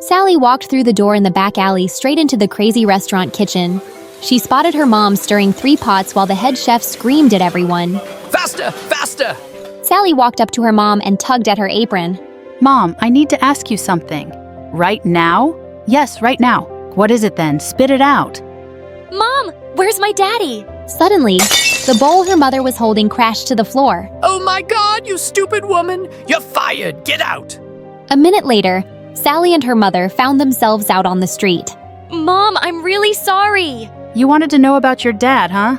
Sally walked through the door in the back alley straight into the crazy restaurant kitchen. She spotted her mom stirring 3 pots while the head chef screamed at everyone. Faster, faster! Sally walked up to her mom and tugged at her apron. Mom, I need to ask you something. Right now? Yes, right now. What is it then? Spit it out. Mom, where's my daddy? Suddenly, the bowl her mother was holding crashed to the floor. Oh my God, you stupid woman! You're fired! Get out! A minute later, Sally and her mother found themselves out on the street. Mom, I'm really sorry. You wanted to know about your dad, huh?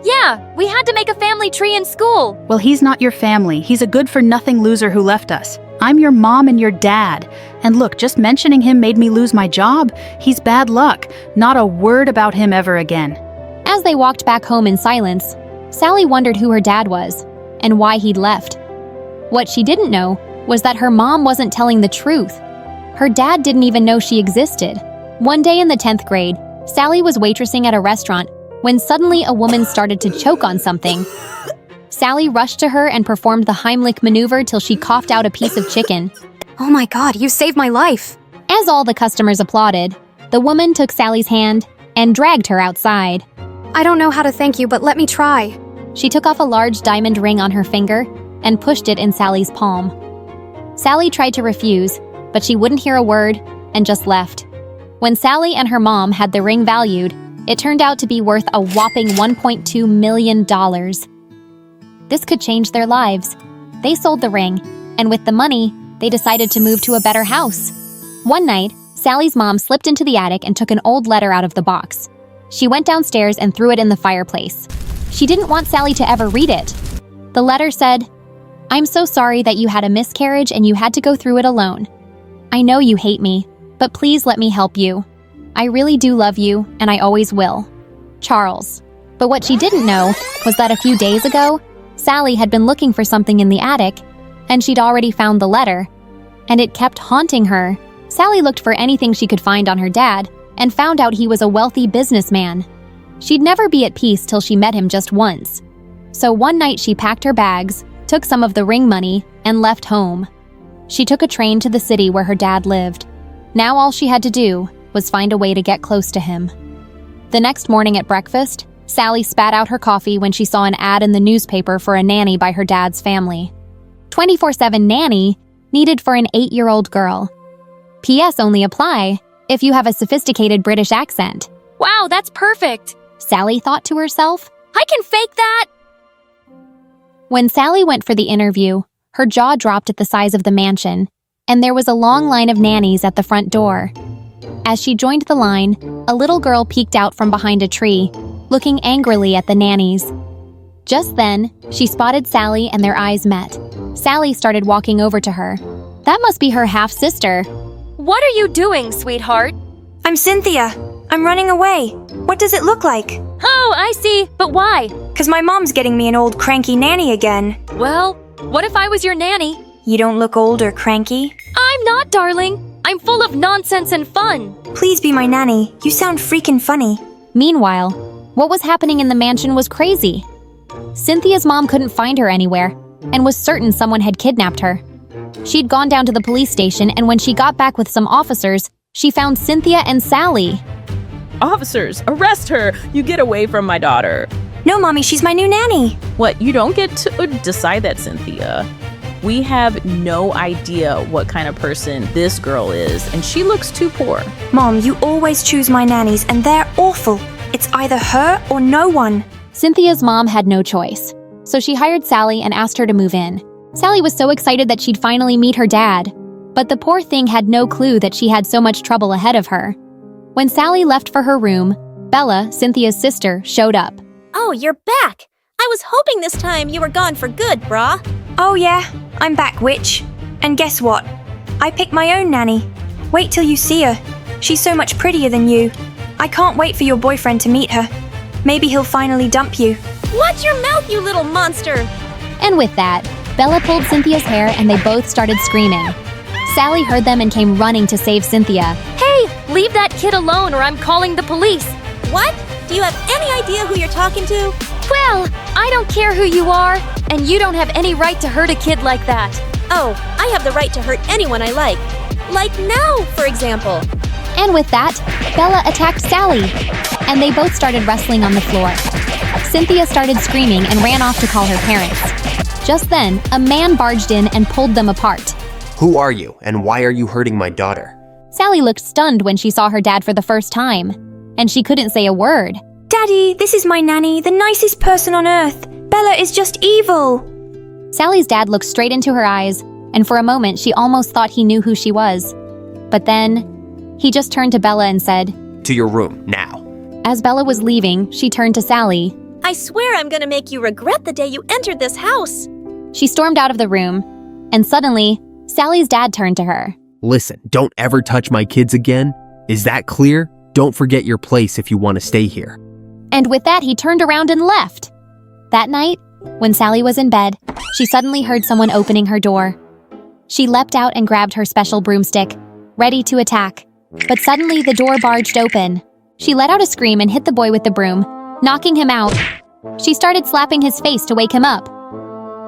Yeah, we had to make a family tree in school. Well, he's not your family. He's a good-for-nothing loser who left us. I'm your mom and your dad. And look, just mentioning him made me lose my job. He's bad luck. Not a word about him ever again. As they walked back home in silence, Sally wondered who her dad was and why he'd left. What she didn't know was that her mom wasn't telling the truth. Her dad didn't even know she existed. One day in the 10th grade, Sally was waitressing at a restaurant when suddenly a woman started to choke on something. Sally rushed to her and performed the Heimlich maneuver till she coughed out a piece of chicken. Oh my God, you saved my life! As all the customers applauded, the woman took Sally's hand and dragged her outside. I don't know how to thank you, but let me try. She took off a large diamond ring on her finger and pushed it in Sally's palm. Sally tried to refuse, but she wouldn't hear a word and just left. When Sally and her mom had the ring valued, it turned out to be worth a whopping $1.2 million. This could change their lives. They sold the ring, and with the money, they decided to move to a better house. One night, Sally's mom slipped into the attic and took an old letter out of the box. She went downstairs and threw it in the fireplace. She didn't want Sally to ever read it. The letter said, "I'm so sorry that you had a miscarriage and you had to go through it alone. I know you hate me, but please let me help you. I really do love you, and I always will. Charles." But what she didn't know was that a few days ago, Sally had been looking for something in the attic, and she'd already found the letter, and it kept haunting her. Sally looked for anything she could find on her dad and found out he was a wealthy businessman. She'd never be at peace till she met him just once. So one night she packed her bags, took some of the ring money, and left home. She took a train to the city where her dad lived. Now all she had to do was find a way to get close to him. The next morning at breakfast, Sally spat out her coffee when she saw an ad in the newspaper for a nanny by her dad's family. 24/7 nanny needed for an 8-year-old girl. P.S. only apply if you have a sophisticated British accent. Wow, that's perfect. Sally thought to herself. I can fake that. When Sally went for the interview, her jaw dropped at the size of the mansion, and there was a long line of nannies at the front door. As she joined the line, a little girl peeked out from behind a tree, looking angrily at the nannies. Just then, she spotted Sally and their eyes met. Sally started walking over to her. That must be her half-sister. What are you doing, sweetheart? I'm Cynthia. I'm running away. What does it look like? Oh, I see. But why? 'Cause my mom's getting me an old cranky nanny again. Well, what if I was your nanny? You don't look old or cranky. I'm not, darling. I'm full of nonsense and fun. Please be my nanny. You sound freaking funny. Meanwhile, what was happening in the mansion was crazy. Cynthia's mom couldn't find her anywhere and was certain someone had kidnapped her. She'd gone down to the police station, and when she got back with some officers, she found Cynthia and Sally. Officers, arrest her! You get away from my daughter. No, Mommy, she's my new nanny. What, you don't get to decide that, Cynthia. We have no idea what kind of person this girl is, and she looks too poor. Mom, you always choose my nannies, and they're awful. It's either her or no one. Cynthia's mom had no choice, so she hired Sally and asked her to move in. Sally was so excited that she'd finally meet her dad, but the poor thing had no clue that she had so much trouble ahead of her. When Sally left for her room, Bella, Cynthia's sister, showed up. Oh, you're back! I was hoping this time you were gone for good, brah. Oh yeah, I'm back, witch. And guess what? I picked my own nanny. Wait till you see her. She's so much prettier than you. I can't wait for your boyfriend to meet her. Maybe he'll finally dump you. Watch your mouth, you little monster! And with that, Bella pulled Cynthia's hair and they both started screaming. Sally heard them and came running to save Cynthia. Hey, leave that kid alone or I'm calling the police. What? Do you have any idea who you're talking to? Well, I don't care who you are, and you don't have any right to hurt a kid like that. Oh, I have the right to hurt anyone I like. Like now, for example. And with that, Bella attacked Sally, and they both started wrestling on the floor. Cynthia started screaming and ran off to call her parents. Just then, a man barged in and pulled them apart. Who are you, and why are you hurting my daughter? Sally looked stunned when she saw her dad for the first time, and she couldn't say a word. Daddy, this is my nanny, the nicest person on earth. Bella is just evil. Sally's dad looked straight into her eyes, and for a moment she almost thought he knew who she was. But then, he just turned to Bella and said, To your room, now. As Bella was leaving, she turned to Sally. I swear I'm gonna make you regret the day you entered this house. She stormed out of the room, and suddenly, Sally's dad turned to her. Listen, don't ever touch my kids again. Is that clear? Don't forget your place if you want to stay here. And with that, he turned around and left. That night, when Sally was in bed, she suddenly heard someone opening her door. She leapt out and grabbed her special broomstick, ready to attack. But suddenly, the door barged open. She let out a scream and hit the boy with the broom, knocking him out. She started slapping his face to wake him up.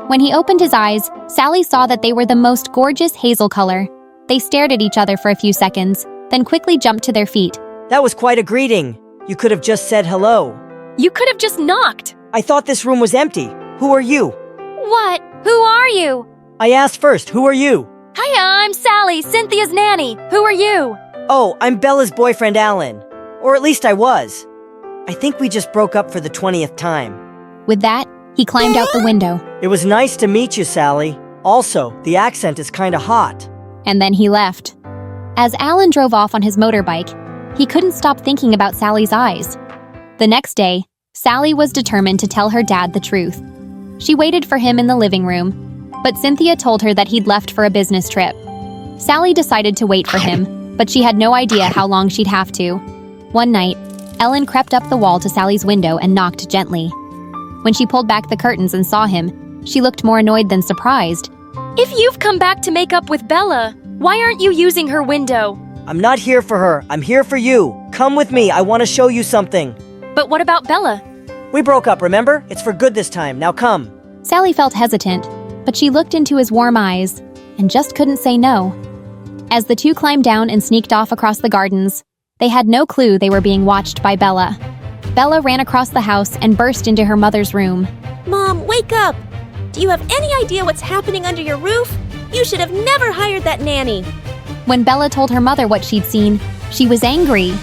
When he opened his eyes, Sally saw that they were the most gorgeous hazel color. They stared at each other for a few seconds, then quickly jumped to their feet. That was quite a greeting. You could have just said hello. You could have just knocked. I thought this room was empty. Who are you? What? Who are you? I asked first, who are you? Hiya, I'm Sally, Cynthia's nanny. Who are you? Oh, I'm Bella's boyfriend, Alan. Or at least I was. I think we just broke up for the 20th time. With that, he climbed out the window. It was nice to meet you, Sally. Also, the accent is kinda hot. And then he left. As Alan drove off on his motorbike, he couldn't stop thinking about Sally's eyes. The next day, Sally was determined to tell her dad the truth. She waited for him in the living room, but Cynthia told her that he'd left for a business trip. Sally decided to wait for him, but she had no idea how long she'd have to. One night, Ellen crept up the wall to Sally's window and knocked gently. When she pulled back the curtains and saw him, she looked more annoyed than surprised. If you've come back to make up with Bella, why aren't you using her window? I'm not here for her. I'm here for you. Come with me. I want to show you something. But what about Bella? We broke up, remember? It's for good this time. Now come. Sally felt hesitant, but she looked into his warm eyes and just couldn't say no. As the two climbed down and sneaked off across the gardens, they had no clue they were being watched by Bella. Bella ran across the house and burst into her mother's room. Mom, wake up! Do you have any idea what's happening under your roof? You should have never hired that nanny. When Bella told her mother what she'd seen, she was angry.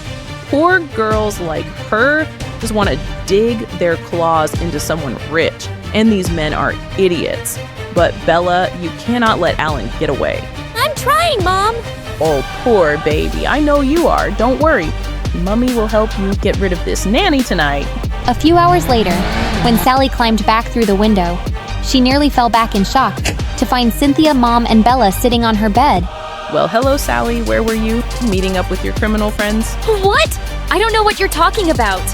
Poor girls like her just want to dig their claws into someone rich, and these men are idiots. But Bella, you cannot let Alan get away. I'm trying, Mom. Oh, poor baby. I know you are. Don't worry. Mummy will help you get rid of this nanny tonight. A few hours later, when Sally climbed back through the window, she nearly fell back in shock to find Cynthia, Mom, and Bella sitting on her bed. Well, hello, Sally. Where were you? Meeting up with your criminal friends? What? I don't know what you're talking about.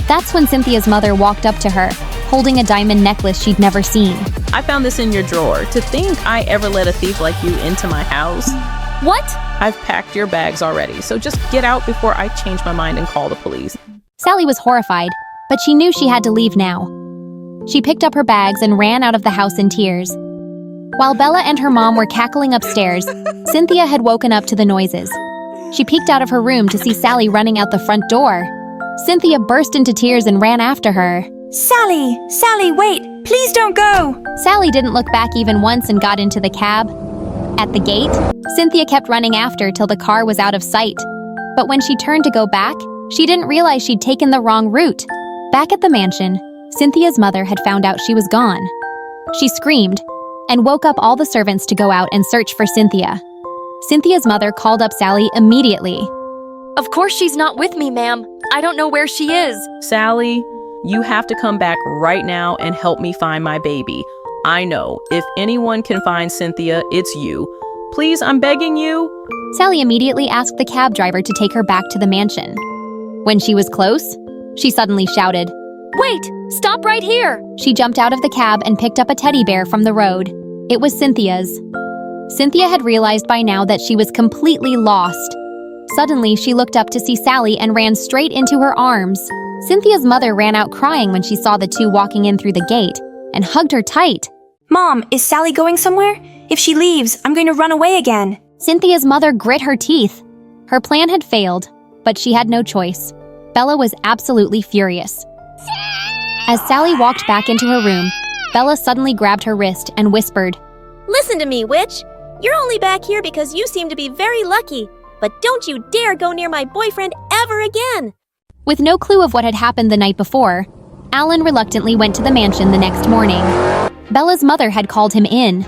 That's when Cynthia's mother walked up to her, holding a diamond necklace she'd never seen. I found this in your drawer. To think I ever let a thief like you into my house? What? I've packed your bags already, so just get out before I change my mind and call the police. Sally was horrified, but she knew she had to leave now. She picked up her bags and ran out of the house in tears. While Bella and her mom were cackling upstairs, Cynthia had woken up to the noises. She peeked out of her room to see Sally running out the front door. Cynthia burst into tears and ran after her. Sally! Sally, wait! Please don't go! Sally didn't look back even once and got into the cab. At the gate, Cynthia kept running after till the car was out of sight. But when she turned to go back, she didn't realize she'd taken the wrong route. Back at the mansion, Cynthia's mother had found out she was gone. She screamed and woke up all the servants to go out and search for Cynthia. Cynthia's mother called up Sally immediately. Of course she's not with me, ma'am. I don't know where she is. Sally, you have to come back right now and help me find my baby. I know, if anyone can find Cynthia, it's you. Please, I'm begging you. Sally immediately asked the cab driver to take her back to the mansion. When she was close, she suddenly shouted, Wait! Stop right here! She jumped out of the cab and picked up a teddy bear from the road. It was Cynthia's. Cynthia had realized by now that she was completely lost. Suddenly, she looked up to see Sally and ran straight into her arms. Cynthia's mother ran out crying when she saw the two walking in through the gate and hugged her tight. Mom, is Sally going somewhere? If she leaves, I'm going to run away again. Cynthia's mother grit her teeth. Her plan had failed, but she had no choice. Bella was absolutely furious. As Sally walked back into her room, Bella suddenly grabbed her wrist and whispered, Listen to me, witch. You're only back here because you seem to be very lucky. But don't you dare go near my boyfriend ever again. With no clue of what had happened the night before, Alan reluctantly went to the mansion the next morning. Bella's mother had called him in.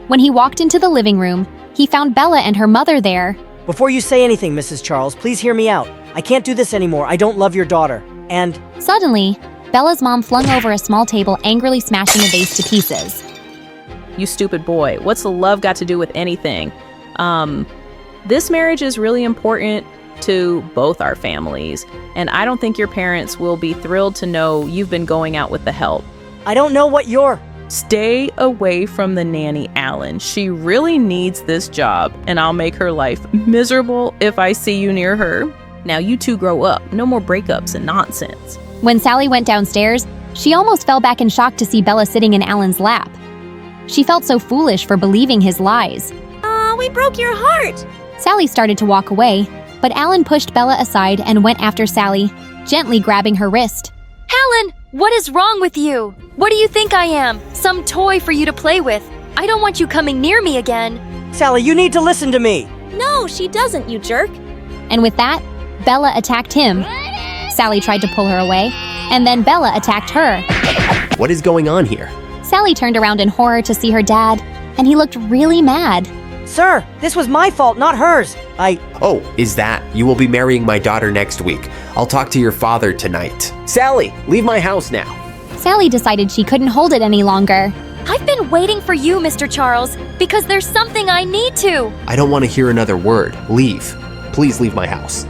When he walked into the living room, he found Bella and her mother there. Before you say anything, Mrs. Charles, please hear me out. I can't do this anymore. I don't love your daughter. And Suddenly, Bella's mom flung over a small table, angrily smashing a vase to pieces. You stupid boy. What's the love got to do with anything? This marriage is really important to both our families, and I don't think your parents will be thrilled to know you've been going out with the help. I don't know what you're... Stay away from the nanny, Alan. She really needs this job, and I'll make her life miserable if I see you near her. Now you two grow up. No more breakups and nonsense. When Sally went downstairs, she almost fell back in shock to see Bella sitting in Alan's lap. She felt so foolish for believing his lies. We broke your heart. Sally started to walk away, but Alan pushed Bella aside and went after Sally, gently grabbing her wrist. Alan, what is wrong with you? What do you think I am? Some toy for you to play with? I don't want you coming near me again. Sally, you need to listen to me. No, she doesn't, you jerk. And with that, Bella attacked him. Sally tried to pull her away, and then Bella attacked her. What is going on here? Sally turned around in horror to see her dad, and he looked really mad. Sir, this was my fault, not hers. Oh, is that? You will be marrying my daughter next week. I'll talk to your father tonight. Sally, leave my house now. Sally decided she couldn't hold it any longer. I've been waiting for you, Mr. Charles, because there's something I need to. I don't want to hear another word. Leave. Please leave my house.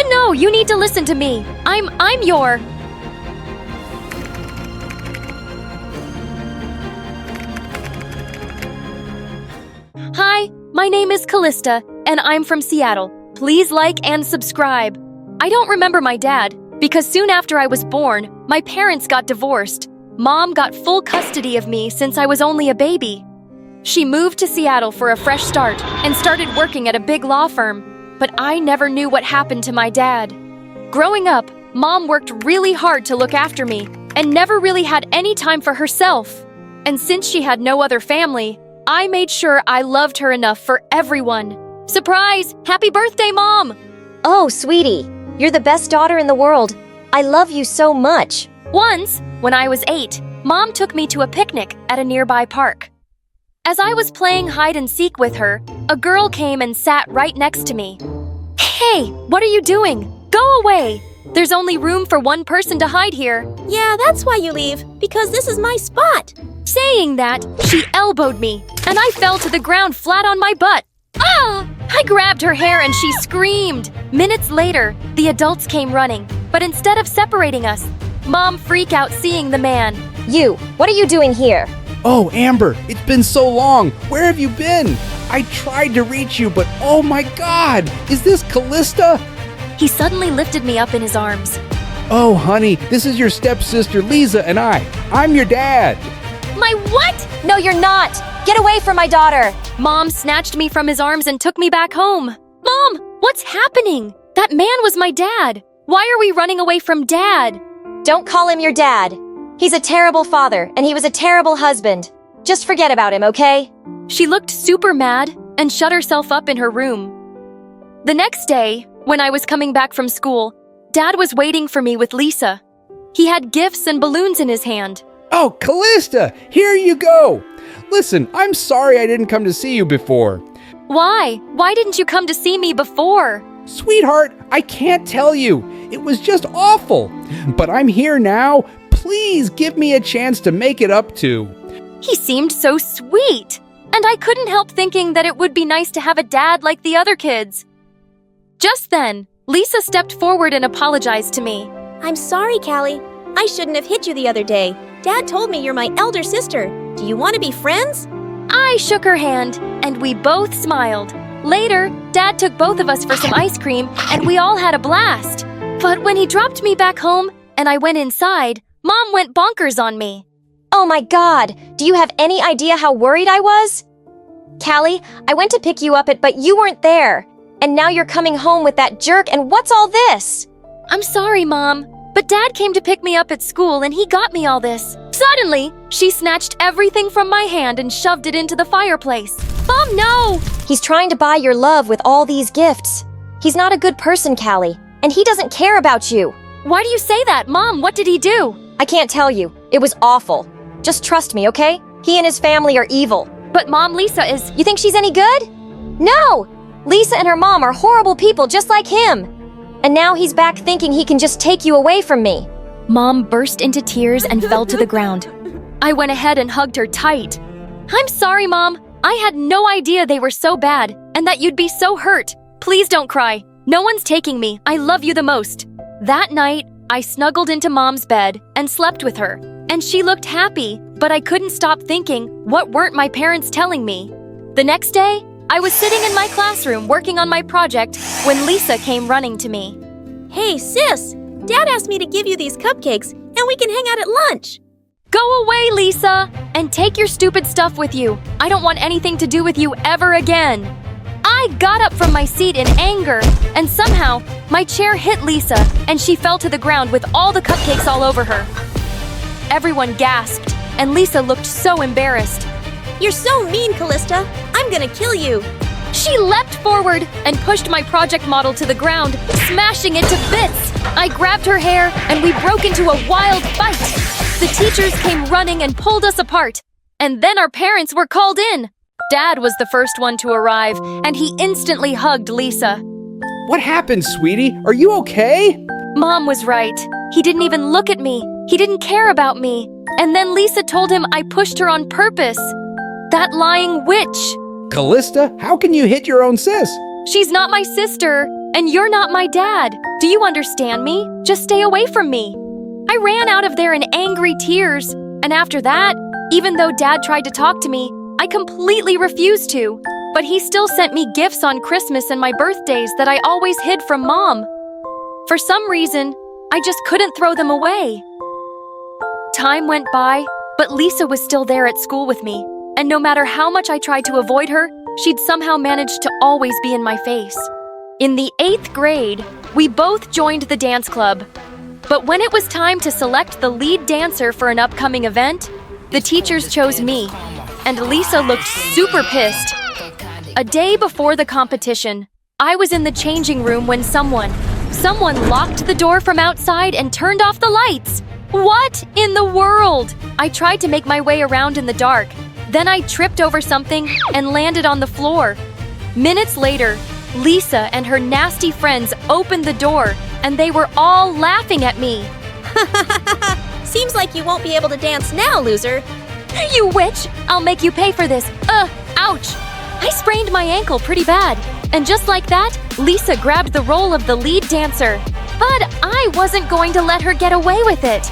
No, you need to listen to me. I'm your... Hi, my name is Callista, and I'm from Seattle. Please like and subscribe. I don't remember my dad, because soon after I was born, my parents got divorced. Mom got full custody of me since I was only a baby. She moved to Seattle for a fresh start and started working at a big law firm, but I never knew what happened to my dad. Growing up, Mom worked really hard to look after me and never really had any time for herself. And since she had no other family, I made sure I loved her enough for everyone. Surprise! Happy birthday, Mom! Oh, sweetie, you're the best daughter in the world. I love you so much. Once, when I was 8, Mom took me to a picnic at a nearby park. As I was playing hide and seek with her, a girl came and sat right next to me. Hey, what are you doing? Go away! There's only room for one person to hide here. Yeah, that's why you leave, because this is my spot. Saying that, she elbowed me, and I fell to the ground flat on my butt. Ah! I grabbed her hair and she screamed. Minutes later, the adults came running, but instead of separating us, Mom freaked out seeing the man. You, what are you doing here? Oh, Amber, it's been so long. Where have you been? I tried to reach you, but oh my God, is this Callista? He suddenly lifted me up in his arms. Oh, honey, this is your stepsister Lisa and I'm your dad. My what? No, you're not! Get away from my daughter! Mom snatched me from his arms and took me back home. Mom, what's happening? That man was my dad. Why are we running away from Dad? Don't call him your dad. He's a terrible father, and he was a terrible husband. Just forget about him, okay? She looked super mad and shut herself up in her room. The next day, when I was coming back from school, Dad was waiting for me with Lisa. He had gifts and balloons in his hand. Oh, Callista, here you go. Listen, I'm sorry I didn't come to see you before. Why? Why didn't you come to see me before? Sweetheart, I can't tell you. It was just awful. But I'm here now. Please give me a chance to make it up to. He seemed so sweet, and I couldn't help thinking that it would be nice to have a dad like the other kids. Just then, Lisa stepped forward and apologized to me. I'm sorry, Callie. I shouldn't have hit you the other day. Dad told me you're my elder sister. Do you want to be friends? I shook her hand, and we both smiled. Later, Dad took both of us for some ice cream, and we all had a blast. But when he dropped me back home, and I went inside, Mom went bonkers on me. Oh my God! Do you have any idea how worried I was? Callie, I went to pick you up but you weren't there. And now you're coming home with that jerk, and what's all this? I'm sorry, Mom, but Dad came to pick me up at school and he got me all this. Suddenly, she snatched everything from my hand and shoved it into the fireplace. Mom, no! He's trying to buy your love with all these gifts. He's not a good person, Callie, and he doesn't care about you. Why do you say that, Mom? What did he do? I can't tell you. It was awful. Just trust me, okay? He and his family are evil. But Mom, Lisa is... You think she's any good? No! Lisa and her mom are horrible people just like him. And now he's back thinking he can just take you away from me. Mom burst into tears and fell to the ground. I went ahead and hugged her tight. I'm sorry, Mom. I had no idea they were so bad and that you'd be so hurt. Please don't cry. No one's taking me. I love you the most. That night, I snuggled into Mom's bed and slept with her. And she looked happy, but I couldn't stop thinking, what weren't my parents telling me? The next day, I was sitting in my classroom working on my project when Lisa came running to me. Hey, sis! Dad asked me to give you these cupcakes, and we can hang out at lunch. Go away, Lisa! And take your stupid stuff with you. I don't want anything to do with you ever again. I got up from my seat in anger, and somehow, my chair hit Lisa, and she fell to the ground with all the cupcakes all over her. Everyone gasped, and Lisa looked so embarrassed. You're so mean, Callista. I'm gonna kill you. She leapt forward and pushed my project model to the ground, smashing it to bits. I grabbed her hair, and we broke into a wild fight. The teachers came running and pulled us apart. And then our parents were called in. Dad was the first one to arrive, and he instantly hugged Lisa. What happened, sweetie? Are you okay? Mom was right. He didn't even look at me. He didn't care about me. And then Lisa told him I pushed her on purpose. That lying witch. Callista, how can you hit your own sis? She's not my sister, and you're not my dad. Do you understand me? Just stay away from me. I ran out of there in angry tears, and after that, even though Dad tried to talk to me, I completely refused to. But he still sent me gifts on Christmas and my birthdays that I always hid from Mom. For some reason, I just couldn't throw them away. Time went by, but Lisa was still there at school with me. And no matter how much I tried to avoid her, she'd somehow managed to always be in my face. In the 8th grade, we both joined the dance club. But when it was time to select the lead dancer for an upcoming event, the teachers chose me, and Lisa looked super pissed. A day before the competition, I was in the changing room when someone locked the door from outside and turned off the lights. What in the world? I tried to make my way around in the dark. Then I tripped over something and landed on the floor. Minutes later, Lisa and her nasty friends opened the door, and they were all laughing at me. Seems like you won't be able to dance now, loser. You witch! I'll make you pay for this. Ouch! I sprained my ankle pretty bad. And just like that, Lisa grabbed the role of the lead dancer. But I wasn't going to let her get away with it.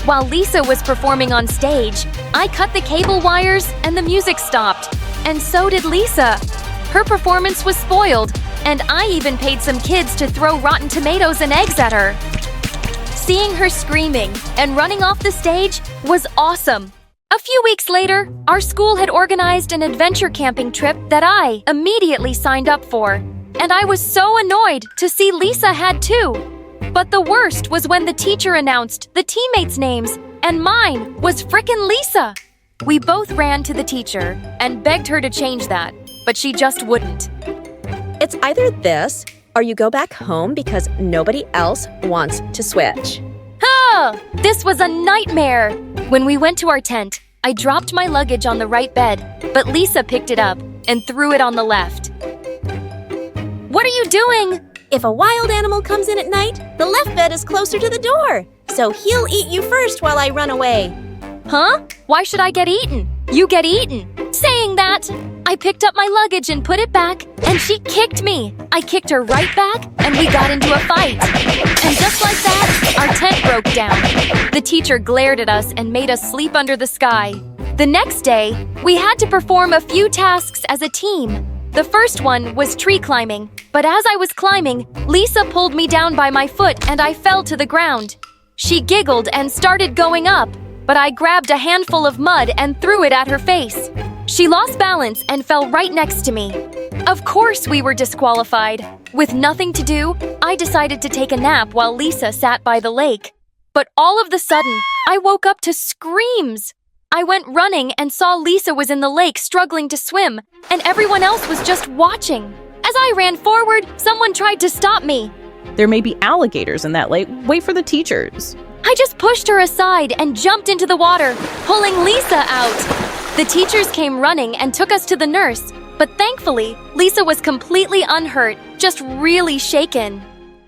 While Lisa was performing on stage, I cut the cable wires and the music stopped. And so did Lisa. Her performance was spoiled, and I even paid some kids to throw rotten tomatoes and eggs at her. Seeing her screaming and running off the stage was awesome. A few weeks later, our school had organized an adventure camping trip that I immediately signed up for. And I was so annoyed to see Lisa had too. But the worst was when the teacher announced the teammates' names, and mine was frickin' Lisa. We both ran to the teacher and begged her to change that, but she just wouldn't. It's either this, or you go back home because nobody else wants to switch. This was a nightmare! When we went to our tent, I dropped my luggage on the right bed, but Lisa picked it up and threw it on the left. What are you doing? If a wild animal comes in at night, the left bed is closer to the door. So he'll eat you first while I run away. Huh? Why should I get eaten? You get eaten. Saying that, I picked up my luggage and put it back, and she kicked me. I kicked her right back, and we got into a fight. And just like that, our tent broke down. The teacher glared at us and made us sleep under the sky. The next day, we had to perform a few tasks as a team. The first one was tree climbing, but as I was climbing, Lisa pulled me down by my foot and I fell to the ground. She giggled and started going up, but I grabbed a handful of mud and threw it at her face. She lost balance and fell right next to me. Of course we were disqualified. With nothing to do, I decided to take a nap while Lisa sat by the lake. But all of a sudden, I woke up to screams. I went running and saw Lisa was in the lake struggling to swim, and everyone else was just watching. As I ran forward, someone tried to stop me. There may be alligators in that lake. Wait for the teachers. I just pushed her aside and jumped into the water, pulling Lisa out. The teachers came running and took us to the nurse, but thankfully, Lisa was completely unhurt, just really shaken.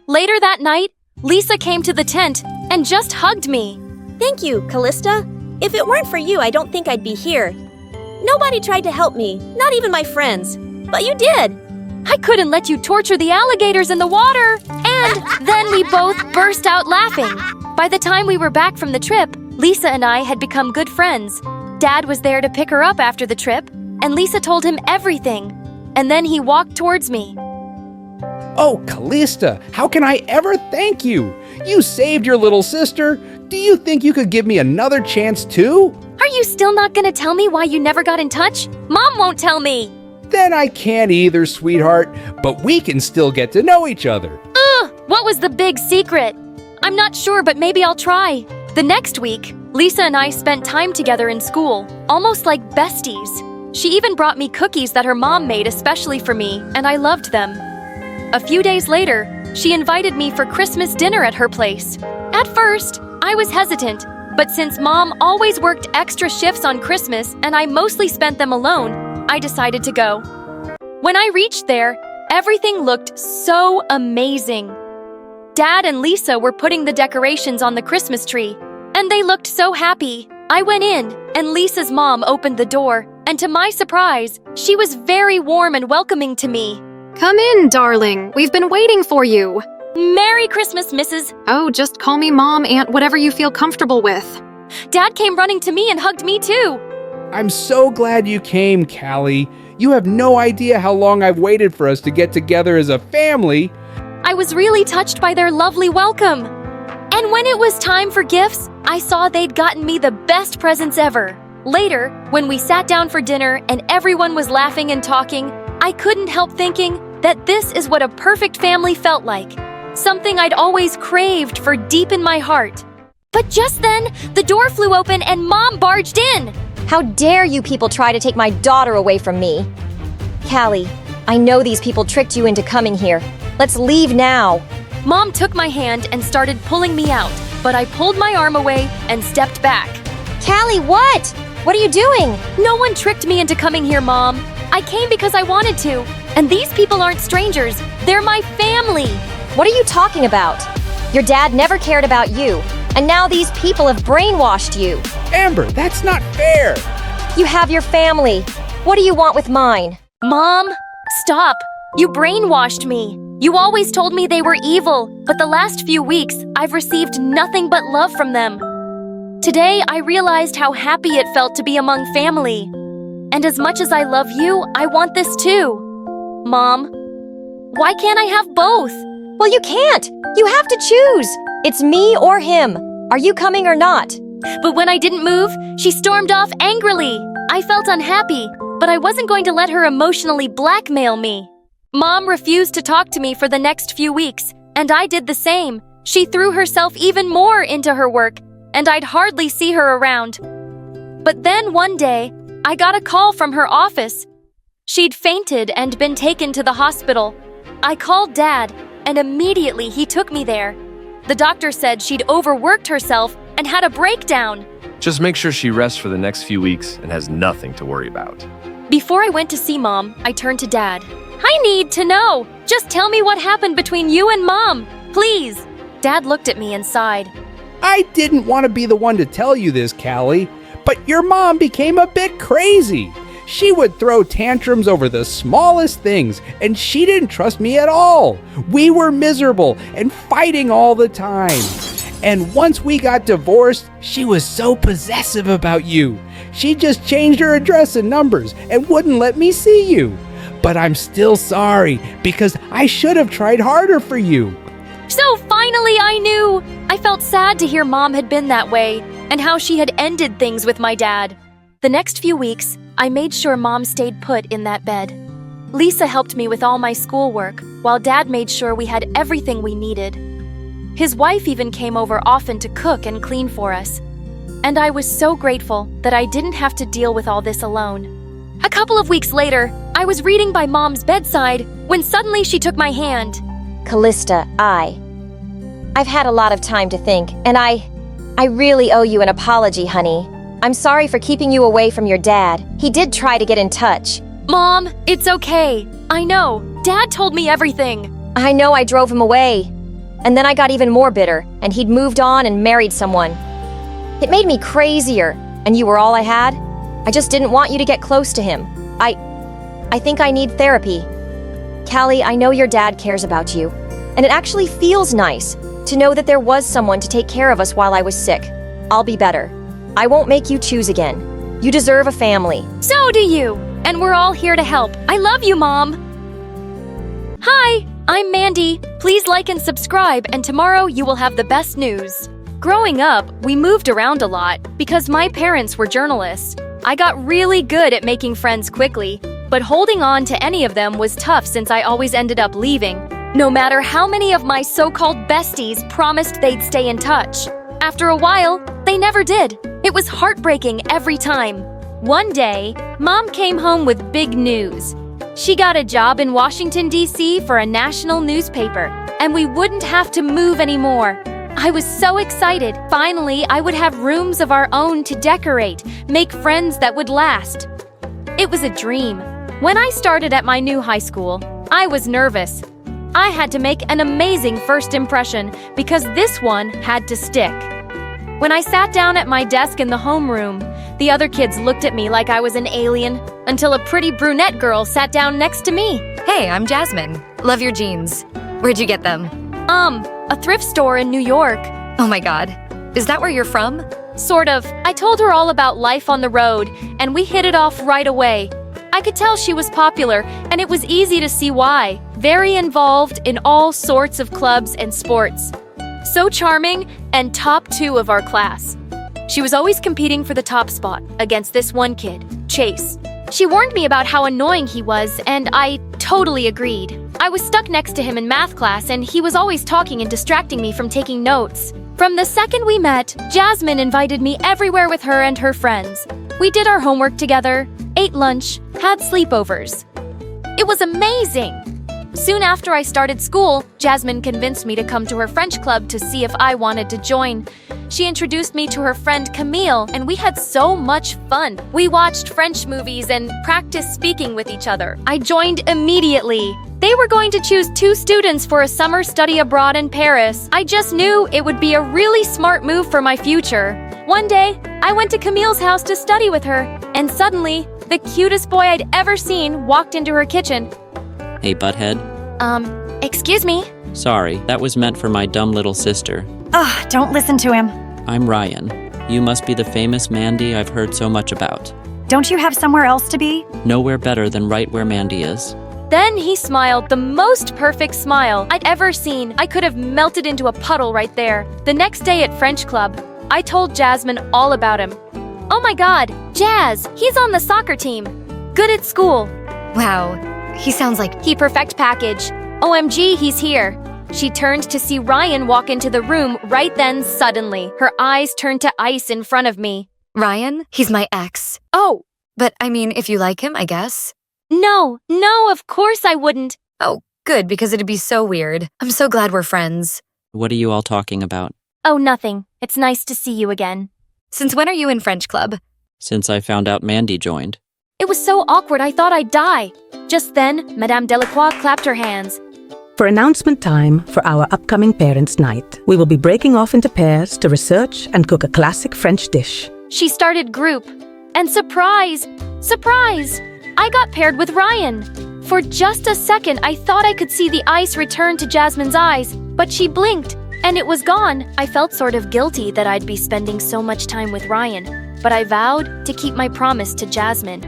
Later that night, Lisa came to the tent and just hugged me. Thank you, Callista. If it weren't for you, I don't think I'd be here. Nobody tried to help me, not even my friends. But you did. I couldn't let you torture the alligators in the water. And then we both burst out laughing. By the time we were back from the trip, Lisa and I had become good friends. Dad was there to pick her up after the trip, and Lisa told him everything. And then he walked towards me. Oh, Callista, how can I ever thank you? You saved your little sister. Do you think you could give me another chance too? Are you still not gonna tell me why you never got in touch? Mom won't tell me. Then I can't either, sweetheart, but we can still get to know each other. What was the big secret? I'm not sure, but maybe I'll try. The next week, Lisa and I spent time together in school, almost like besties. She even brought me cookies that her mom made especially for me, and I loved them. A few days later, she invited me for Christmas dinner at her place. At first, I was hesitant, but since Mom always worked extra shifts on Christmas and I mostly spent them alone, I decided to go. When I reached there, everything looked so amazing. Dad and Lisa were putting the decorations on the Christmas tree, and they looked so happy. I went in, and Lisa's mom opened the door, and to my surprise, she was very warm and welcoming to me. Come in, darling. We've been waiting for you. Merry Christmas, Mrs. Oh, just call me Mom, Aunt, whatever you feel comfortable with. Dad came running to me and hugged me too. I'm so glad you came, Callie. You have no idea how long I've waited for us to get together as a family. I was really touched by their lovely welcome. And when it was time for gifts, I saw they'd gotten me the best presents ever. Later, when we sat down for dinner and everyone was laughing and talking, I couldn't help thinking that this is what a perfect family felt like. Something I'd always craved for deep in my heart. But just then, the door flew open and Mom barged in. How dare you people try to take my daughter away from me? Callie, I know these people tricked you into coming here. Let's leave now. Mom took my hand and started pulling me out, but I pulled my arm away and stepped back. Callie, what? What are you doing? No one tricked me into coming here, Mom. I came because I wanted to. And these people aren't strangers. They're my family. What are you talking about? Your dad never cared about you, and now these people have brainwashed you. Amber, that's not fair. You have your family. What do you want with mine? Mom, stop. You brainwashed me. You always told me they were evil, but the last few weeks, I've received nothing but love from them. Today, I realized how happy it felt to be among family. And as much as I love you, I want this too. Mom, why can't I have both? Well, you can't. You have to choose. It's me or him. Are you coming or not? But when I didn't move, she stormed off angrily. I felt unhappy, but I wasn't going to let her emotionally blackmail me. Mom refused to talk to me for the next few weeks, and I did the same. She threw herself even more into her work, and I'd hardly see her around. But then one day, I got a call from her office. She'd fainted and been taken to the hospital. I called Dad, and immediately he took me there. The doctor said she'd overworked herself and had a breakdown. Just make sure she rests for the next few weeks and has nothing to worry about. Before I went to see Mom, I turned to Dad. I need to know. Just tell me what happened between you and Mom, please. Dad looked at me and sighed. I didn't want to be the one to tell you this, Callie, but your mom became a bit crazy. She would throw tantrums over the smallest things, and she didn't trust me at all. We were miserable and fighting all the time. And once we got divorced, she was so possessive about you. She just changed her address and numbers and wouldn't let me see you. But I'm still sorry, because I should have tried harder for you. So finally I knew! I felt sad to hear Mom had been that way, and how she had ended things with my dad. The next few weeks, I made sure Mom stayed put in that bed. Lisa helped me with all my schoolwork, while Dad made sure we had everything we needed. His wife even came over often to cook and clean for us. And I was so grateful that I didn't have to deal with all this alone. A couple of weeks later, I was reading by Mom's bedside when suddenly she took my hand. Callista, I've had a lot of time to think, and I really owe you an apology, honey. I'm sorry for keeping you away from your dad. He did try to get in touch. Mom, it's okay. I know. Dad told me everything. I know I drove him away. And then I got even more bitter, and he'd moved on and married someone. It made me crazier, and you were all I had. I just didn't want you to get close to him. I think I need therapy. Callie, I know your dad cares about you, and it actually feels nice to know that there was someone to take care of us while I was sick. I'll be better. I won't make you choose again. You deserve a family. So do you. And we're all here to help. I love you, Mom. Hi, I'm Mandy. Please like and subscribe, and tomorrow you will have the best news. Growing up, we moved around a lot because my parents were journalists. I got really good at making friends quickly, but holding on to any of them was tough since I always ended up leaving. No matter how many of my so-called besties promised they'd stay in touch. After a while, they never did. It was heartbreaking every time. One day, Mom came home with big news. She got a job in Washington, D.C. for a national newspaper, and we wouldn't have to move anymore. I was so excited. Finally, I would have rooms of our own to decorate, make friends that would last. It was a dream. When I started at my new high school, I was nervous. I had to make an amazing first impression because this one had to stick. When I sat down at my desk in the homeroom, the other kids looked at me like I was an alien until a pretty brunette girl sat down next to me. Hey, I'm Jasmine. Love your jeans. Where'd you get them? A thrift store in New York. Oh my god. Is that where you're from? Sort of. I told her all about life on the road, and we hit it off right away. I could tell she was popular, and it was easy to see why. Very involved in all sorts of clubs and sports. So charming, and top 2 of our class. She was always competing for the top spot against this one kid, Chase. She warned me about how annoying he was, and I totally agreed. I was stuck next to him in math class, and he was always talking and distracting me from taking notes. From the second we met, Jasmine invited me everywhere with her and her friends. We did our homework together, ate lunch, had sleepovers. It was amazing! Soon after I started school, Jasmine convinced me to come to her French club to see if I wanted to join. She introduced me to her friend Camille, and we had so much fun. We watched French movies and practiced speaking with each other. I joined immediately. They were going to choose 2 students for a summer study abroad in Paris. I just knew it would be a really smart move for my future. One day, I went to Camille's house to study with her, and suddenly, the cutest boy I'd ever seen walked into her kitchen. Hey, butthead. Excuse me? Sorry, that was meant for my dumb little sister. Ugh, don't listen to him. I'm Ryan. You must be the famous Mandy I've heard so much about. Don't you have somewhere else to be? Nowhere better than right where Mandy is. Then he smiled the most perfect smile I'd ever seen. I could have melted into a puddle right there. The next day at French Club, I told Jasmine all about him. Oh my god, Jazz, he's on the soccer team. Good at school. Wow, he sounds like he perfect package. OMG, he's here. She turned to see Ryan walk into the room right then suddenly. Her eyes turned to ice in front of me. Ryan? He's my ex. Oh. But I mean, if you like him, I guess. No, of course I wouldn't. Oh, good, because it'd be so weird. I'm so glad we're friends. What are you all talking about? Oh, nothing. It's nice to see you again. Since when are you in French Club? Since I found out Mandy joined. It was so awkward I thought I'd die. Just then, Madame Delacroix clapped her hands. For announcement time for our upcoming Parents' Night, we will be breaking off into pairs to research and cook a classic French dish. She started group. And surprise! Surprise! I got paired with Ryan. For just a second, I thought I could see the ice return to Jasmine's eyes, but she blinked, and it was gone. I felt sort of guilty that I'd be spending so much time with Ryan, but I vowed to keep my promise to Jasmine.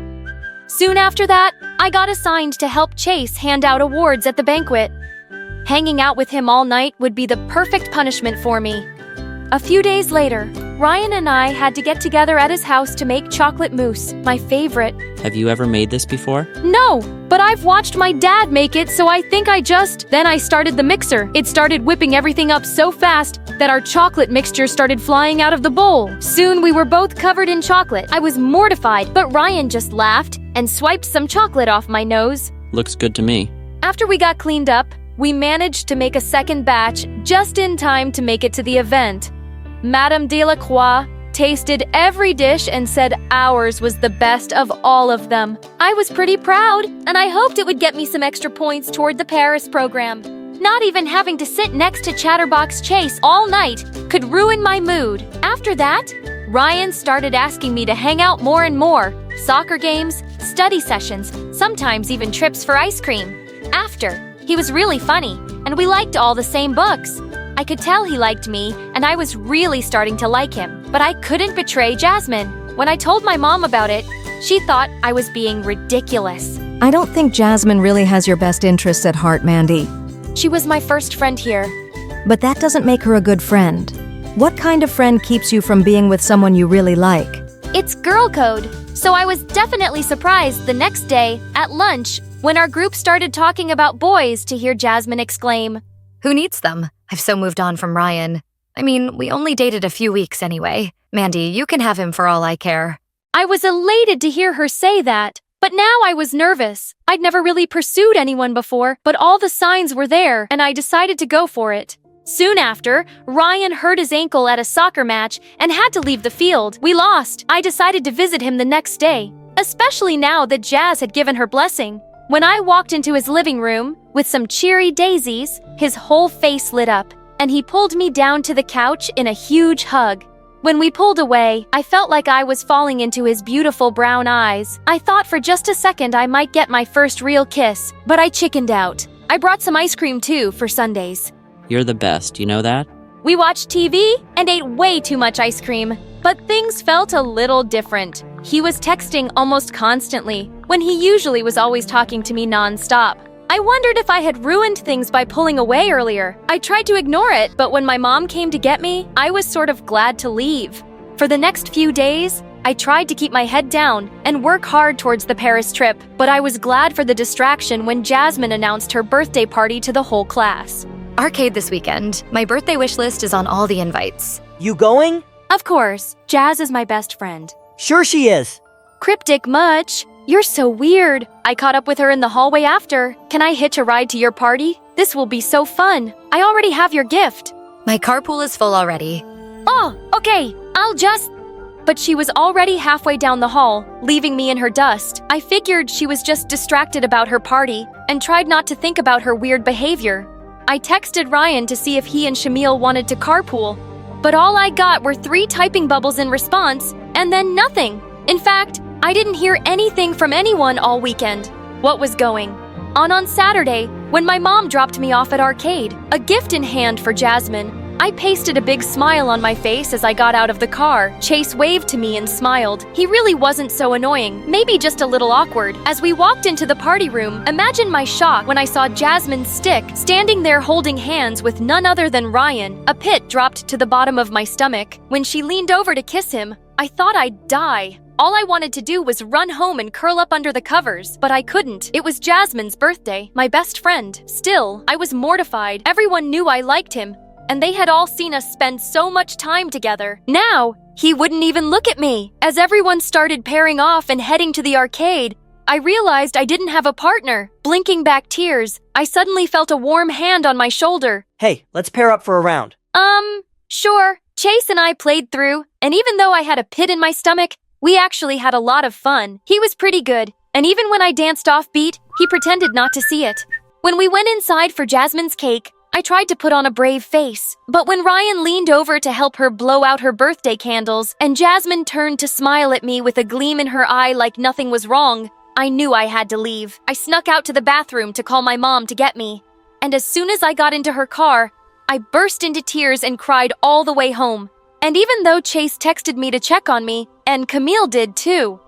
Soon after that, I got assigned to help Chase hand out awards at the banquet. Hanging out with him all night would be the perfect punishment for me. A few days later, Ryan and I had to get together at his house to make chocolate mousse, my favorite. Have you ever made this before? No, but I've watched my dad make it, so I think Then I started the mixer. It started whipping everything up so fast that our chocolate mixture started flying out of the bowl. Soon we were both covered in chocolate. I was mortified, but Ryan just laughed and swiped some chocolate off my nose. Looks good to me. After we got cleaned up, we managed to make a second batch just in time to make it to the event. Madame Delacroix tasted every dish and said ours was the best of all of them. I was pretty proud, and I hoped it would get me some extra points toward the Paris program. Not even having to sit next to Chatterbox Chase all night could ruin my mood. After that, Ryan started asking me to hang out more and more. Soccer games, study sessions, sometimes even trips for ice cream. He was really funny, and we liked all the same books. I could tell he liked me, and I was really starting to like him. But I couldn't betray Jasmine. When I told my mom about it, she thought I was being ridiculous. I don't think Jasmine really has your best interests at heart, Mandy. She was my first friend here. But that doesn't make her a good friend. What kind of friend keeps you from being with someone you really like? It's girl code, so I was definitely surprised the next day, at lunch, when our group started talking about boys to hear Jasmine exclaim, "Who needs them? I've so moved on from Ryan. I mean, we only dated a few weeks anyway. Mandy, you can have him for all I care." I was elated to hear her say that, but now I was nervous. I'd never really pursued anyone before, but all the signs were there, and I decided to go for it. Soon after, Ryan hurt his ankle at a soccer match and had to leave the field. We lost. I decided to visit him the next day, especially now that Jazz had given her blessing. When I walked into his living room with some cheery daisies, his whole face lit up, and he pulled me down to the couch in a huge hug. When we pulled away, I felt like I was falling into his beautiful brown eyes. I thought for just a second I might get my first real kiss, but I chickened out. I brought some ice cream too for Sundays. You're the best, you know that? We watched TV and ate way too much ice cream, but things felt a little different. He was texting almost constantly, when he usually was always talking to me non-stop. I wondered if I had ruined things by pulling away earlier. I tried to ignore it, but when my mom came to get me, I was sort of glad to leave. For the next few days, I tried to keep my head down and work hard towards the Paris trip, but I was glad for the distraction when Jasmine announced her birthday party to the whole class. Arcade this weekend. My birthday wish list is on all the invites. You going? Of course. Jazz is my best friend. Sure she is. Cryptic much. You're so weird. I caught up with her in the hallway after. Can I hitch a ride to your party? This will be so fun. I already have your gift. My carpool is full already. Oh, okay. But she was already halfway down the hall, leaving me in her dust. I figured she was just distracted about her party and tried not to think about her weird behavior. I texted Ryan to see if he and Shamil wanted to carpool, but all I got were 3 typing bubbles in response, and then nothing. In fact, I didn't hear anything from anyone all weekend. What was going on Saturday, when my mom dropped me off at arcade, a gift in hand for Jasmine, I pasted a big smile on my face as I got out of the car. Chase waved to me and smiled. He really wasn't so annoying, maybe just a little awkward. As we walked into the party room, imagine my shock when I saw Jasmine's stick standing there holding hands with none other than Ryan. A pit dropped to the bottom of my stomach. When she leaned over to kiss him, I thought I'd die. All I wanted to do was run home and curl up under the covers, but I couldn't. It was Jasmine's birthday, my best friend. Still, I was mortified. Everyone knew I liked him, and they had all seen us spend so much time together. Now, he wouldn't even look at me. As everyone started pairing off and heading to the arcade, I realized I didn't have a partner. Blinking back tears, I suddenly felt a warm hand on my shoulder. Hey, let's pair up for a round. Sure. Chase and I played through, and even though I had a pit in my stomach, we actually had a lot of fun. He was pretty good, and even when I danced offbeat, he pretended not to see it. When we went inside for Jasmine's cake, I tried to put on a brave face, but when Ryan leaned over to help her blow out her birthday candles, and Jasmine turned to smile at me with a gleam in her eye like nothing was wrong, I knew I had to leave. I snuck out to the bathroom to call my mom to get me, and as soon as I got into her car, I burst into tears and cried all the way home. And even though Chase texted me to check on me, and Camille did too,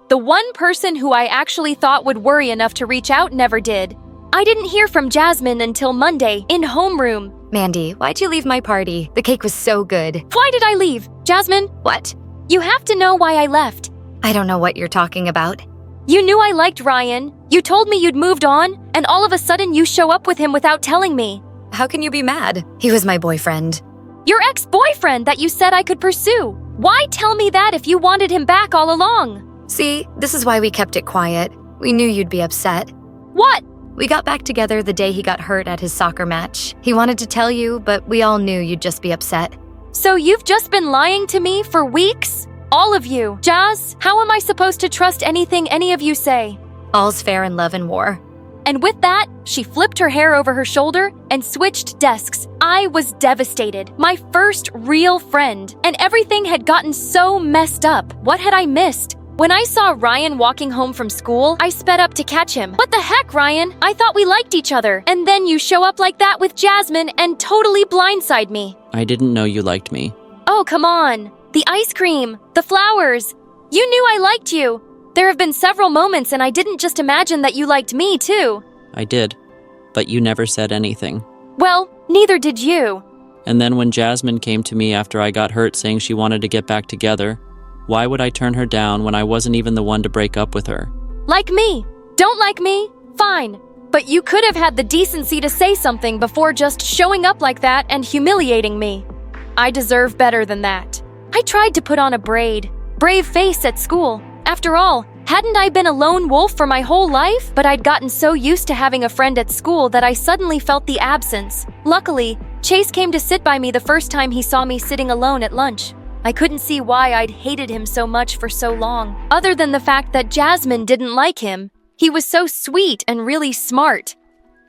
the one person who I actually thought would worry enough to reach out never did. I didn't hear from Jasmine until Monday in homeroom. Mandy, why'd you leave my party? The cake was so good. Why did I leave? Jasmine? What? You have to know why I left. I don't know what you're talking about. You knew I liked Ryan. You told me you'd moved on, and all of a sudden you show up with him without telling me. How can you be mad? He was my boyfriend. Your ex-boyfriend that you said I could pursue. Why tell me that if you wanted him back all along? See, this is why we kept it quiet. We knew you'd be upset. What? We got back together the day he got hurt at his soccer match. He wanted to tell you, but we all knew you'd just be upset. So you've just been lying to me for weeks? All of you. Jazz, how am I supposed to trust anything any of you say? All's fair in love and war. And with that, she flipped her hair over her shoulder and switched desks. I was devastated. My first real friend. And everything had gotten so messed up. What had I missed? When I saw Ryan walking home from school, I sped up to catch him. What the heck, Ryan? I thought we liked each other. And then you show up like that with Jasmine and totally blindside me. I didn't know you liked me. Oh, come on. The ice cream, the flowers. You knew I liked you. There have been several moments and I didn't just imagine that you liked me too. I did, but you never said anything. Well, neither did you. And then when Jasmine came to me after I got hurt saying she wanted to get back together, why would I turn her down when I wasn't even the one to break up with her? Like me. Don't like me? Fine. But you could have had the decency to say something before just showing up like that and humiliating me. I deserve better than that. I tried to put on a brave face at school. After all, hadn't I been a lone wolf for my whole life? But I'd gotten so used to having a friend at school that I suddenly felt the absence. Luckily, Chase came to sit by me the first time he saw me sitting alone at lunch. I couldn't see why I'd hated him so much for so long, other than the fact that Jasmine didn't like him. He was so sweet and really smart.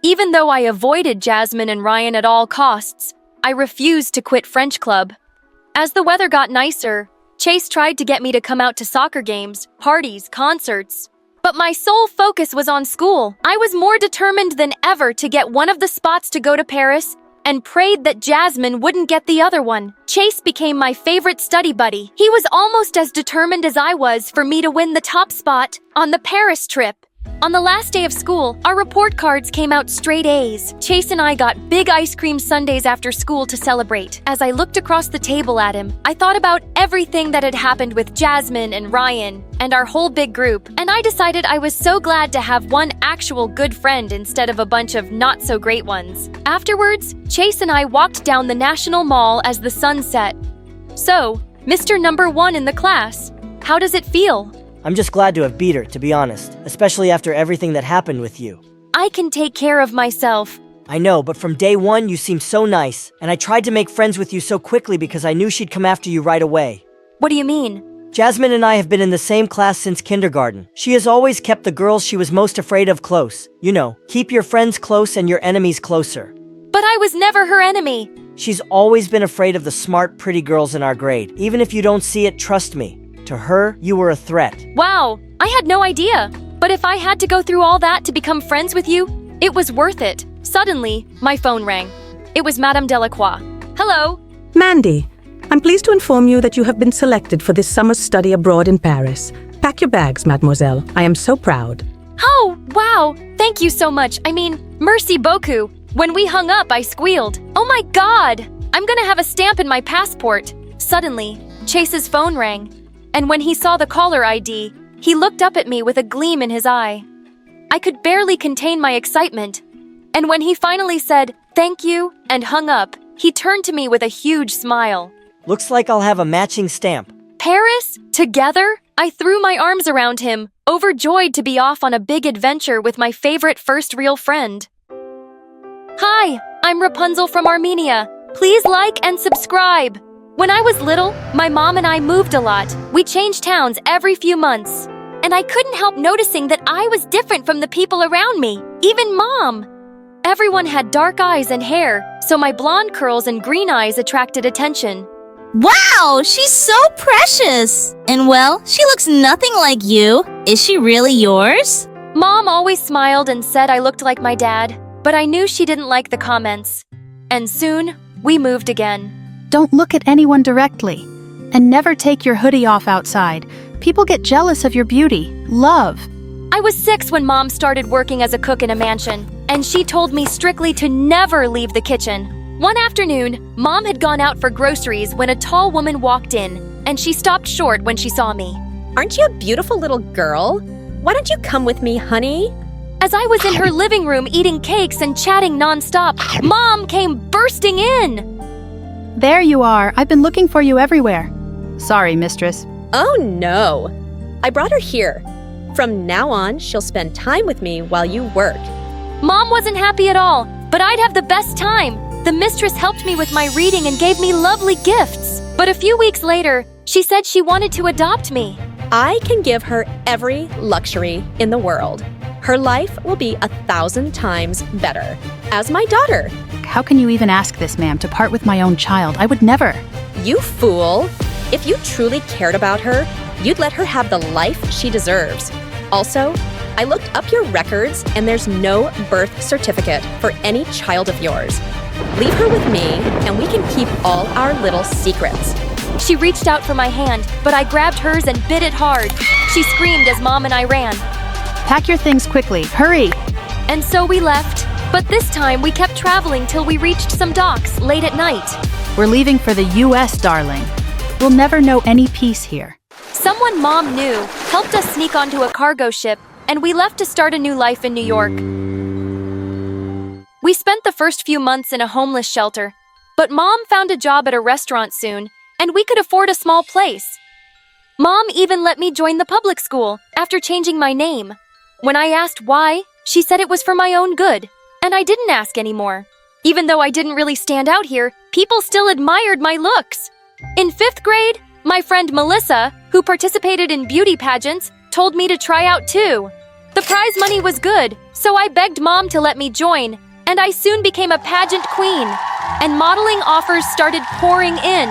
Even though I avoided Jasmine and Ryan at all costs, I refused to quit French club. As the weather got nicer, Chase tried to get me to come out to soccer games, parties, concerts. But my sole focus was on school. I was more determined than ever to get one of the spots to go to Paris and prayed that Jasmine wouldn't get the other one. Chase became my favorite study buddy. He was almost as determined as I was for me to win the top spot on the Paris trip. On the last day of school, our report cards came out straight A's. Chase and I got big ice cream sundaes after school to celebrate. As I looked across the table at him, I thought about everything that had happened with Jasmine and Ryan and our whole big group, and I decided I was so glad to have one actual good friend instead of a bunch of not-so-great ones. Afterwards, Chase and I walked down the National Mall as the sun set. So, Mr. Number 1 in the class, how does it feel? I'm just glad to have beat her, to be honest, especially after everything that happened with you. I can take care of myself. I know, but from day one you seemed so nice, and I tried to make friends with you so quickly because I knew she'd come after you right away. What do you mean? Jasmine and I have been in the same class since kindergarten. She has always kept the girls she was most afraid of close. You know, keep your friends close and your enemies closer. But I was never her enemy. She's always been afraid of the smart, pretty girls in our grade. Even if you don't see it, trust me. To her, you were a threat. Wow, I had no idea. But if I had to go through all that to become friends with you, it was worth it. Suddenly, my phone rang. It was Madame Delacroix. Hello? Mandy, I'm pleased to inform you that you have been selected for this summer's study abroad in Paris. Pack your bags, mademoiselle. I am so proud. Oh, wow. Thank you so much. I mean, merci beaucoup. When we hung up, I squealed. Oh my God! I'm gonna have a stamp in my passport. Suddenly, Chase's phone rang. And when he saw the caller ID, he looked up at me with a gleam in his eye. I could barely contain my excitement. And when he finally said, "Thank you," and hung up, he turned to me with a huge smile. Looks like I'll have a matching stamp. Paris? Together? I threw my arms around him, overjoyed to be off on a big adventure with my favorite first real friend. Hi, I'm Rapunzel from Armenia. Please like and subscribe. When I was little, my mom and I moved a lot. We changed towns every few months. And I couldn't help noticing that I was different from the people around me, even Mom. Everyone had dark eyes and hair, so my blonde curls and green eyes attracted attention. Wow, she's so precious! And well, she looks nothing like you. Is she really yours? Mom always smiled and said I looked like my dad, but I knew she didn't like the comments. And soon, we moved again. Don't look at anyone directly. And never take your hoodie off outside. People get jealous of your beauty. Love. I was 6 when Mom started working as a cook in a mansion, and she told me strictly to never leave the kitchen. One afternoon, Mom had gone out for groceries when a tall woman walked in, and she stopped short when she saw me. Aren't you a beautiful little girl? Why don't you come with me, honey? As I was in her living room eating cakes and chatting nonstop, Mom came bursting in. There you are. I've been looking for you everywhere. Sorry, mistress. Oh no. I brought her here. From now on, she'll spend time with me while you work. Mom wasn't happy at all, but I'd have the best time. The mistress helped me with my reading and gave me lovely gifts. But a few weeks later, she said she wanted to adopt me. I can give her every luxury in the world. Her life will be 1,000 times better as my daughter. How can you even ask this, ma'am, to part with my own child? I would never. You fool! If you truly cared about her, you'd let her have the life she deserves. Also, I looked up your records and there's no birth certificate for any child of yours. Leave her with me and we can keep all our little secrets. She reached out for my hand, but I grabbed hers and bit it hard. She screamed as Mom and I ran. Pack your things quickly. Hurry! And so we left. But this time we kept traveling till we reached some docks late at night. We're leaving for the U.S., darling. We'll never know any peace here. Someone Mom knew helped us sneak onto a cargo ship, and we left to start a new life in New York. We spent the first few months in a homeless shelter, but Mom found a job at a restaurant soon, and we could afford a small place. Mom even let me join the public school after changing my name. When I asked why, she said it was for my own good, and I didn't ask anymore. Even though I didn't really stand out here, people still admired my looks. In 5th grade, my friend Melissa, who participated in beauty pageants, told me to try out too. The prize money was good, so I begged Mom to let me join, and I soon became a pageant queen, and modeling offers started pouring in.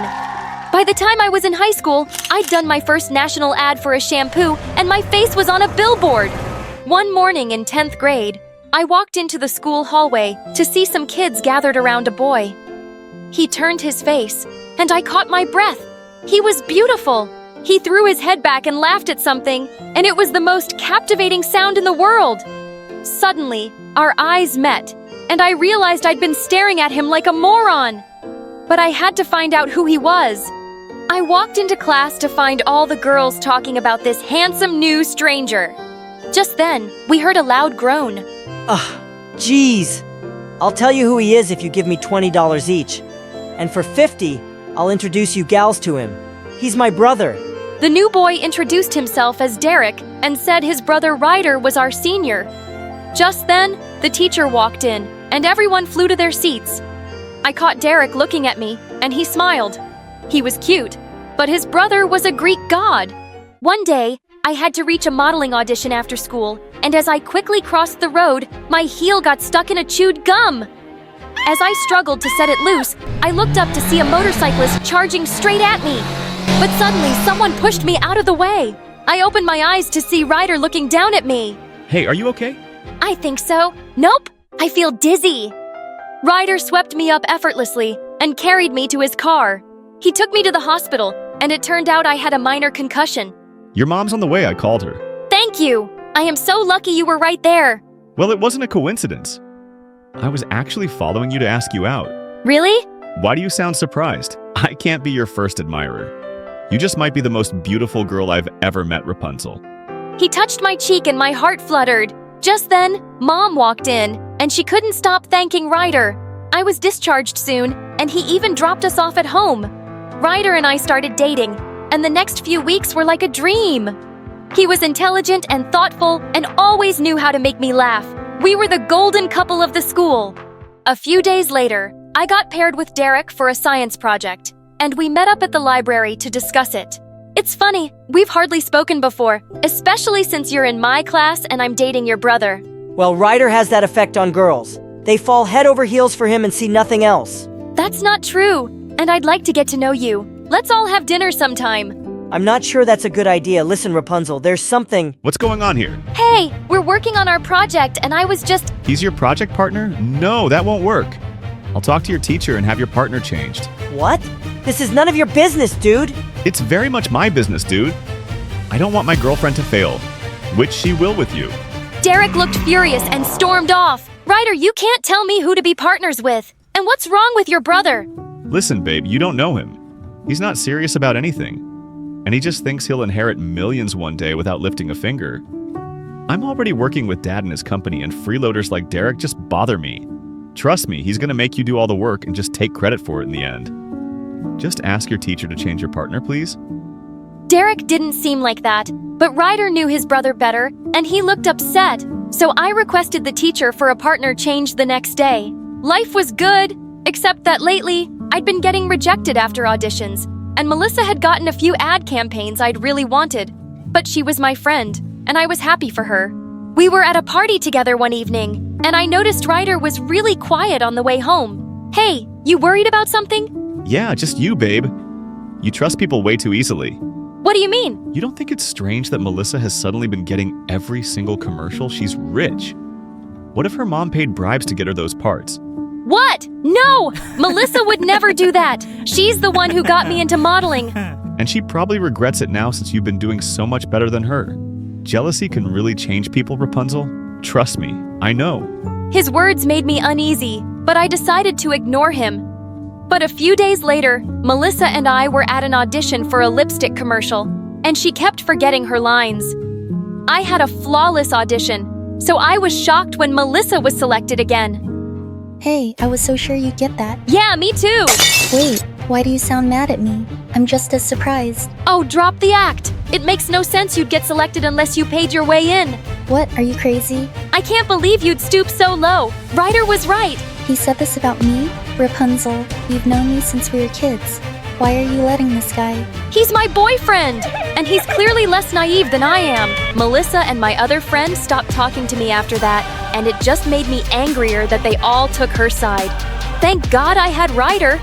By the time I was in high school, I'd done my first national ad for a shampoo, and my face was on a billboard. One morning in 10th grade, I walked into the school hallway to see some kids gathered around a boy. He turned his face, and I caught my breath. He was beautiful. He threw his head back and laughed at something, and it was the most captivating sound in the world. Suddenly, our eyes met, and I realized I'd been staring at him like a moron. But I had to find out who he was. I walked into class to find all the girls talking about this handsome new stranger. Just then, we heard a loud groan. Jeez. I'll tell you who he is if you give me $20 each. And for $50, I'll introduce you gals to him. He's my brother. The new boy introduced himself as Derek and said his brother Ryder was our senior. Just then, the teacher walked in, and everyone flew to their seats. I caught Derek looking at me, and he smiled. He was cute, but his brother was a Greek god. One day, I had to reach a modeling audition after school, and as I quickly crossed the road, my heel got stuck in a chewed gum. As I struggled to set it loose, I looked up to see a motorcyclist charging straight at me. But suddenly, someone pushed me out of the way. I opened my eyes to see Ryder looking down at me. Hey, are you okay? I think so. Nope, I feel dizzy. Ryder swept me up effortlessly and carried me to his car. He took me to the hospital, and it turned out I had a minor concussion. Your mom's on the way, I called her. Thank you. I am so lucky you were right there. Well, it wasn't a coincidence. I was actually following you to ask you out. Really? Why do you sound surprised? I can't be your first admirer. You just might be the most beautiful girl I've ever met, Rapunzel. He touched my cheek and my heart fluttered. Just then, Mom walked in, and she couldn't stop thanking Ryder. I was discharged soon, and he even dropped us off at home. Ryder and I started dating, and the next few weeks were like a dream. He was intelligent and thoughtful and always knew how to make me laugh. We were the golden couple of the school. A few days later, I got paired with Derek for a science project, and we met up at the library to discuss it. It's funny, we've hardly spoken before, especially since you're in my class and I'm dating your brother. Well, Ryder has that effect on girls. They fall head over heels for him and see nothing else. That's not true, and I'd like to get to know you. Let's all have dinner sometime. I'm not sure that's a good idea. Listen, Rapunzel, there's something... What's going on here? Hey, we're working on our project, and I was just... He's your project partner? No, that won't work. I'll talk to your teacher and have your partner changed. What? This is none of your business, dude. It's very much my business, dude. I don't want my girlfriend to fail, which she will with you. Derek looked furious and stormed off. Ryder, you can't tell me who to be partners with. And what's wrong with your brother? Listen, babe, you don't know him. He's not serious about anything. And he just thinks he'll inherit millions one day without lifting a finger. I'm already working with Dad and his company, and freeloaders like Derek just bother me. Trust me, he's gonna make you do all the work and just take credit for it in the end. Just ask your teacher to change your partner, please. Derek didn't seem like that, but Ryder knew his brother better, and he looked upset. So I requested the teacher for a partner change the next day. Life was good, except that lately, I'd been getting rejected after auditions, and Melissa had gotten a few ad campaigns I'd really wanted. But she was my friend, and I was happy for her. We were at a party together one evening, and I noticed Ryder was really quiet on the way home. Hey, you worried about something? Yeah, just you, babe. You trust people way too easily. What do you mean? You don't think it's strange that Melissa has suddenly been getting every single commercial? She's rich. What if her mom paid bribes to get her those parts? What? No! Melissa would never do that. She's the one who got me into modeling. And she probably regrets it now since you've been doing so much better than her. Jealousy can really change people, Rapunzel. Trust me, I know. His words made me uneasy, but I decided to ignore him. But a few days later, Melissa and I were at an audition for a lipstick commercial, and she kept forgetting her lines. I had a flawless audition, so I was shocked when Melissa was selected again. Hey, I was so sure you'd get that. Yeah, me too! Wait, why do you sound mad at me? I'm just as surprised. Oh, drop the act! It makes no sense you'd get selected unless you paid your way in. What, are you crazy? I can't believe you'd stoop so low. Ryder was right. He said this about me? Rapunzel, you've known me since we were kids. Why are you letting this guy? He's my boyfriend! And he's clearly less naive than I am. Melissa and my other friend stopped talking to me after that, and it just made me angrier that they all took her side. Thank God I had Ryder.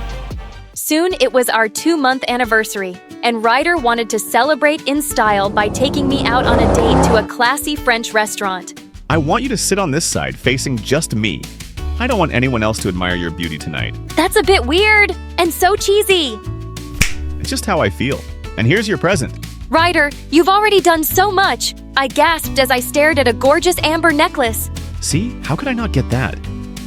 Soon it was our 2-month anniversary, and Ryder wanted to celebrate in style by taking me out on a date to a classy French restaurant. I want you to sit on this side, facing just me. I don't want anyone else to admire your beauty tonight. That's a bit weird and so cheesy. It's just how I feel. And here's your present. Ryder, you've already done so much. I gasped as I stared at a gorgeous amber necklace. See? How could I not get that?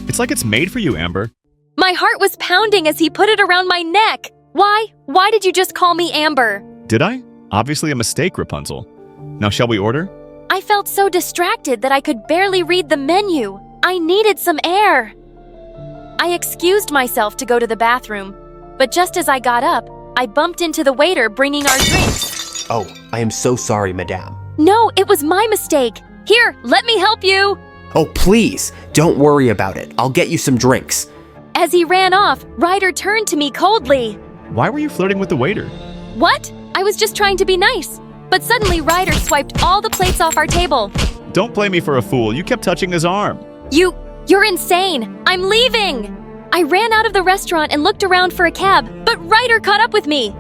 It's like it's made for you, Amber. My heart was pounding as he put it around my neck. Why? Why did you just call me Amber? Did I? Obviously a mistake, Rapunzel. Now shall we order? I felt so distracted that I could barely read the menu. I needed some air. I excused myself to go to the bathroom, but just as I got up, I bumped into the waiter bringing our drinks. Oh, I am so sorry, madame. No, it was my mistake. Here, let me help you. Oh, please, don't worry about it. I'll get you some drinks. As he ran off, Ryder turned to me coldly. Why were you flirting with the waiter? What? I was just trying to be nice. But suddenly Ryder swiped all the plates off our table. Don't play me for a fool. You kept touching his arm. You're insane. I'm leaving. I ran out of the restaurant and looked around for a cab, but Ryder caught up with me.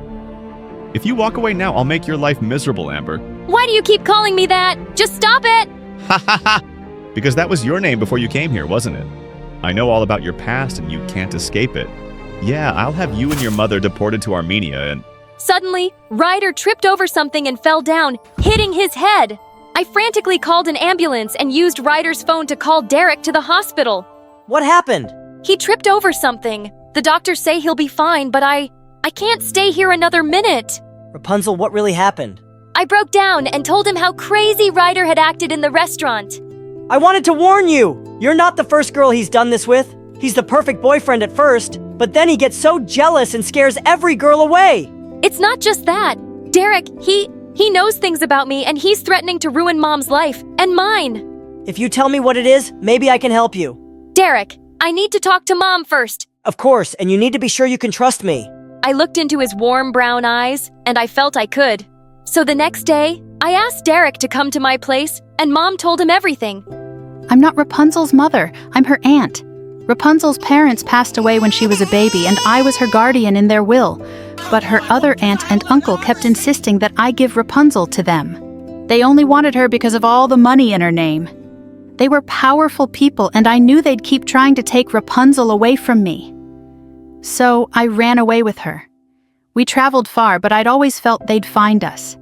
If you walk away now, I'll make your life miserable, Amber. Why do you keep calling me that? Just stop it. Ha ha ha! Because that was your name before you came here, wasn't it? I know all about your past and you can't escape it. Yeah, I'll have you and your mother deported to Armenia and... Suddenly, Ryder tripped over something and fell down, hitting his head. I frantically called an ambulance and used Ryder's phone to call Derek to the hospital. What happened? He tripped over something. The doctors say he'll be fine, but I can't stay here another minute. Rapunzel, what really happened? I broke down and told him how crazy Ryder had acted in the restaurant. I wanted to warn you! You're not the first girl he's done this with. He's the perfect boyfriend at first, but then he gets so jealous and scares every girl away. It's not just that. Derek, he knows things about me and he's threatening to ruin Mom's life and mine. If you tell me what it is, maybe I can help you. Derek, I need to talk to Mom first. Of course, and you need to be sure you can trust me. I looked into his warm brown eyes, and I felt I could. So the next day, I asked Derek to come to my place, and Mom told him everything. I'm not Rapunzel's mother. I'm her aunt. Rapunzel's parents passed away when she was a baby, and I was her guardian in their will. But her other aunt and uncle kept insisting that I give Rapunzel to them. They only wanted her because of all the money in her name. They were powerful people, and I knew they'd keep trying to take Rapunzel away from me. So I ran away with her. We traveled far, but I'd always felt they'd find us.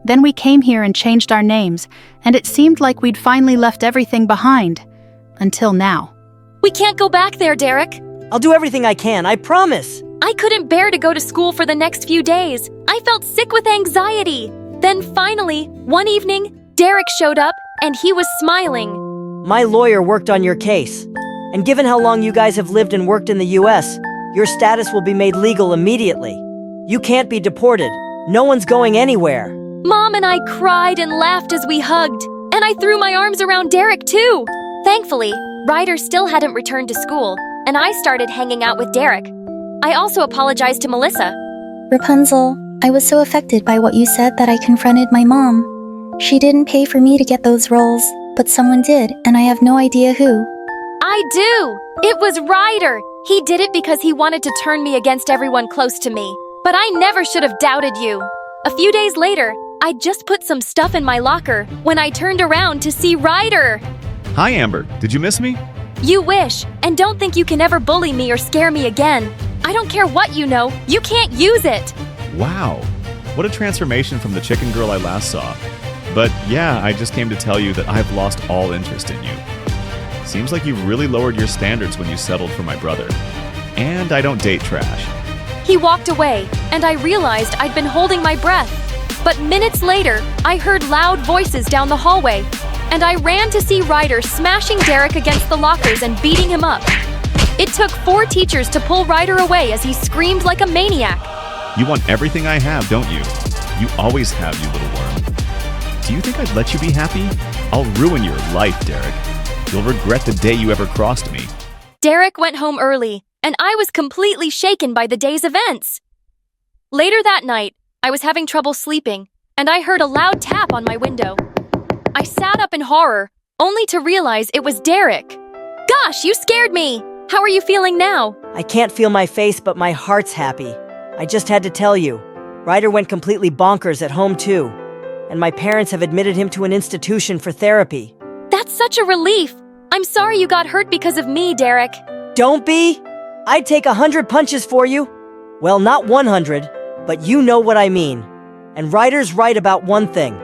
Then we came here and changed our names, and it seemed like we'd finally left everything behind. Until now. We can't go back there, Derek. I'll do everything I can, I promise. I couldn't bear to go to school for the next few days. I felt sick with anxiety. Then finally, one evening, Derek showed up and he was smiling. My lawyer worked on your case. And given how long you guys have lived and worked in the US, your status will be made legal immediately. You can't be deported. No one's going anywhere. Mom and I cried and laughed as we hugged, and I threw my arms around Derek too. Thankfully, Ryder still hadn't returned to school, and I started hanging out with Derek. I also apologized to Melissa. Rapunzel, I was so affected by what you said that I confronted my mom. She didn't pay for me to get those roles, but someone did, and I have no idea who. I do! It was Ryder! He did it because he wanted to turn me against everyone close to me. But I never should have doubted you. A few days later, I just put some stuff in my locker when I turned around to see Ryder. Hi, Amber. Did you miss me? You wish, and don't think you can ever bully me or scare me again. I don't care what you know, you can't use it. Wow. What a transformation from the chicken girl I last saw. But yeah, I just came to tell you that I've lost all interest in you. Seems like you really lowered your standards when you settled for my brother. And I don't date trash. He walked away, and I realized I'd been holding my breath. But minutes later, I heard loud voices down the hallway, and I ran to see Ryder smashing Derek against the lockers and beating him up. It took 4 teachers to pull Ryder away as he screamed like a maniac. You want everything I have, don't you? You always have, you little worm. Do you think I'd let you be happy? I'll ruin your life, Derek. You'll regret the day you ever crossed me. Derek went home early, and I was completely shaken by the day's events. Later that night, I was having trouble sleeping, and I heard a loud tap on my window. I sat up in horror, only to realize it was Derek. Gosh, you scared me! How are you feeling now? I can't feel my face, but my heart's happy. I just had to tell you. Ryder went completely bonkers at home too, and my parents have admitted him to an institution for therapy. That's such a relief! I'm sorry you got hurt because of me, Derek. Don't be! I'd take 100 punches for you. Well, not 100, but you know what I mean. And Ryder's right about one thing.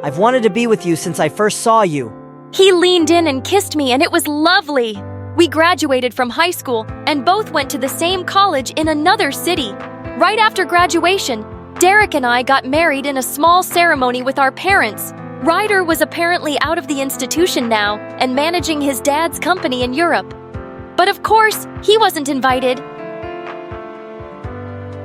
I've wanted to be with you since I first saw you. He leaned in and kissed me, and it was lovely. We graduated from high school and both went to the same college in another city. Right after graduation, Derek and I got married in a small ceremony with our parents. Ryder was apparently out of the institution now and managing his dad's company in Europe. But of course, he wasn't invited.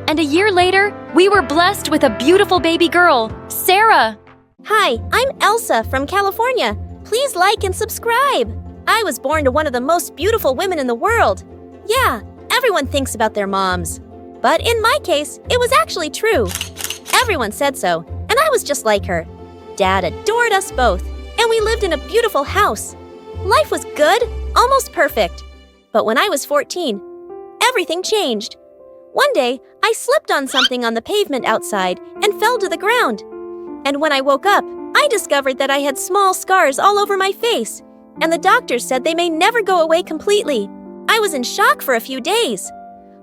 And a year later, we were blessed with a beautiful baby girl, Sarah. Hi, I'm Elsa from California. Please like and subscribe. I was born to one of the most beautiful women in the world. Yeah, everyone thinks about their moms. But in my case, it was actually true. Everyone said so, and I was just like her. Dad adored us both, and we lived in a beautiful house. Life was good, almost perfect. But when I was 14, everything changed. One day, I slipped on something on the pavement outside and fell to the ground. And when I woke up, I discovered that I had small scars all over my face, and the doctors said they may never go away completely. I was in shock for a few days.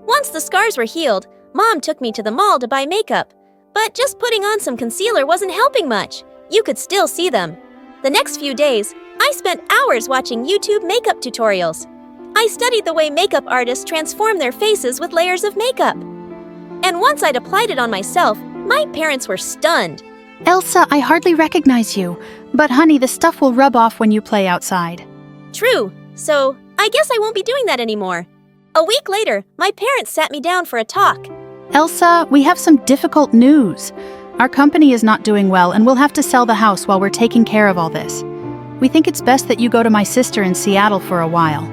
Once the scars were healed, Mom took me to the mall to buy makeup. But just putting on some concealer wasn't helping much. You could still see them. The next few days, I spent hours watching YouTube makeup tutorials. I studied the way makeup artists transform their faces with layers of makeup. And once I'd applied it on myself, my parents were stunned. Elsa, I hardly recognize you. But honey, the stuff will rub off when you play outside. True, so I guess I won't be doing that anymore. A week later, my parents sat me down for a talk. Elsa, we have some difficult news. Our company is not doing well, and we'll have to sell the house while we're taking care of all this. We think it's best that you go to my sister in Seattle for a while.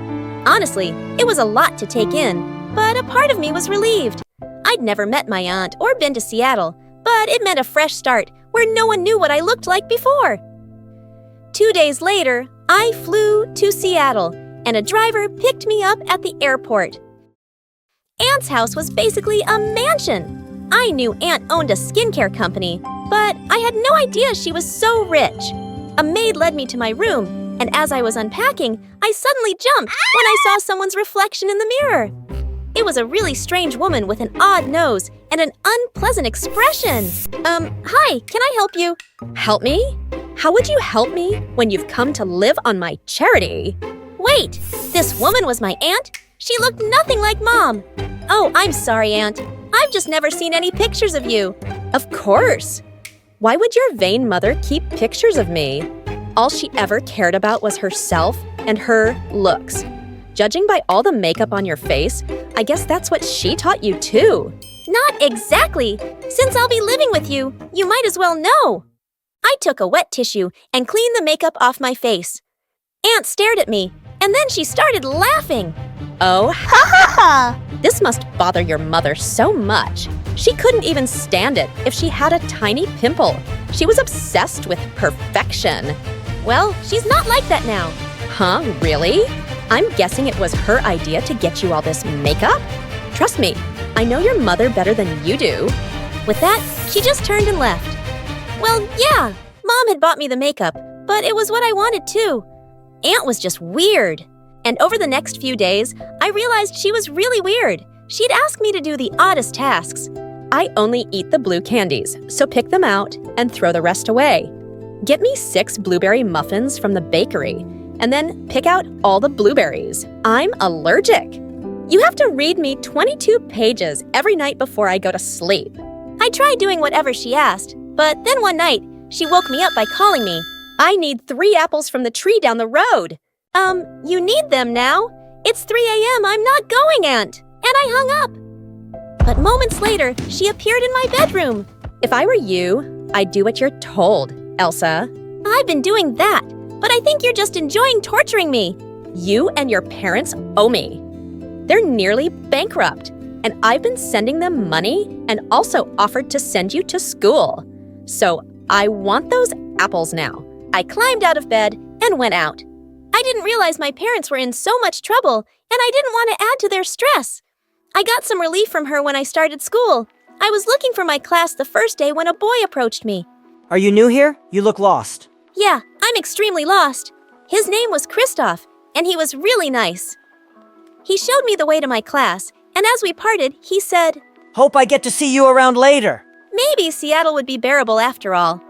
Honestly, it was a lot to take in, but a part of me was relieved. I'd never met my aunt or been to Seattle, but it meant a fresh start where no one knew what I looked like before. 2 days later, I flew to Seattle, and a driver picked me up at the airport. Aunt's house was basically a mansion. I knew Aunt owned a skincare company, but I had no idea she was so rich. A maid led me to my room, and as I was unpacking, I suddenly jumped when I saw someone's reflection in the mirror. It was a really strange woman with an odd nose and an unpleasant expression. Hi, can I help you? Help me? How would you help me when you've come to live on my charity? Wait, this woman was my aunt? She looked nothing like Mom. Oh, I'm sorry, Aunt. I've just never seen any pictures of you. Of course. Why would your vain mother keep pictures of me? All she ever cared about was herself and her looks. Judging by all the makeup on your face, I guess that's what she taught you too. Not exactly. Since I'll be living with you, you might as well know. I took a wet tissue and cleaned the makeup off my face. Aunt stared at me, and then she started laughing. Oh, ha ha ha! This must bother your mother so much. She couldn't even stand it if she had a tiny pimple. She was obsessed with perfection. Well, she's not like that now. Huh, really? I'm guessing it was her idea to get you all this makeup? Trust me, I know your mother better than you do. With that, she just turned and left. Well, yeah, Mom had bought me the makeup, but it was what I wanted too. Aunt was just weird. And over the next few days, I realized she was really weird. She'd ask me to do the oddest tasks. I only eat the blue candies, so pick them out and throw the rest away. Get me 6 blueberry muffins from the bakery, and then pick out all the blueberries. I'm allergic. You have to read me 22 pages every night before I go to sleep. I tried doing whatever she asked, but then one night, she woke me up by calling me. I need 3 apples from the tree down the road. You need them now. It's 3 a.m. I'm not going, Aunt. And I hung up. But moments later, she appeared in my bedroom. If I were you, I'd do what you're told, Elsa. I've been doing that, but I think you're just enjoying torturing me. You and your parents owe me. They're nearly bankrupt, and I've been sending them money and also offered to send you to school. So I want those apples now. I climbed out of bed and went out. I didn't realize my parents were in so much trouble, and I didn't want to add to their stress. I got some relief from her when I started school. I was looking for my class the first day when a boy approached me. Are you new here? You look lost. Yeah, I'm extremely lost. His name was Kristoff, and he was really nice. He showed me the way to my class, and as we parted, he said, "Hope I get to see you around later." Maybe Seattle would be bearable after all.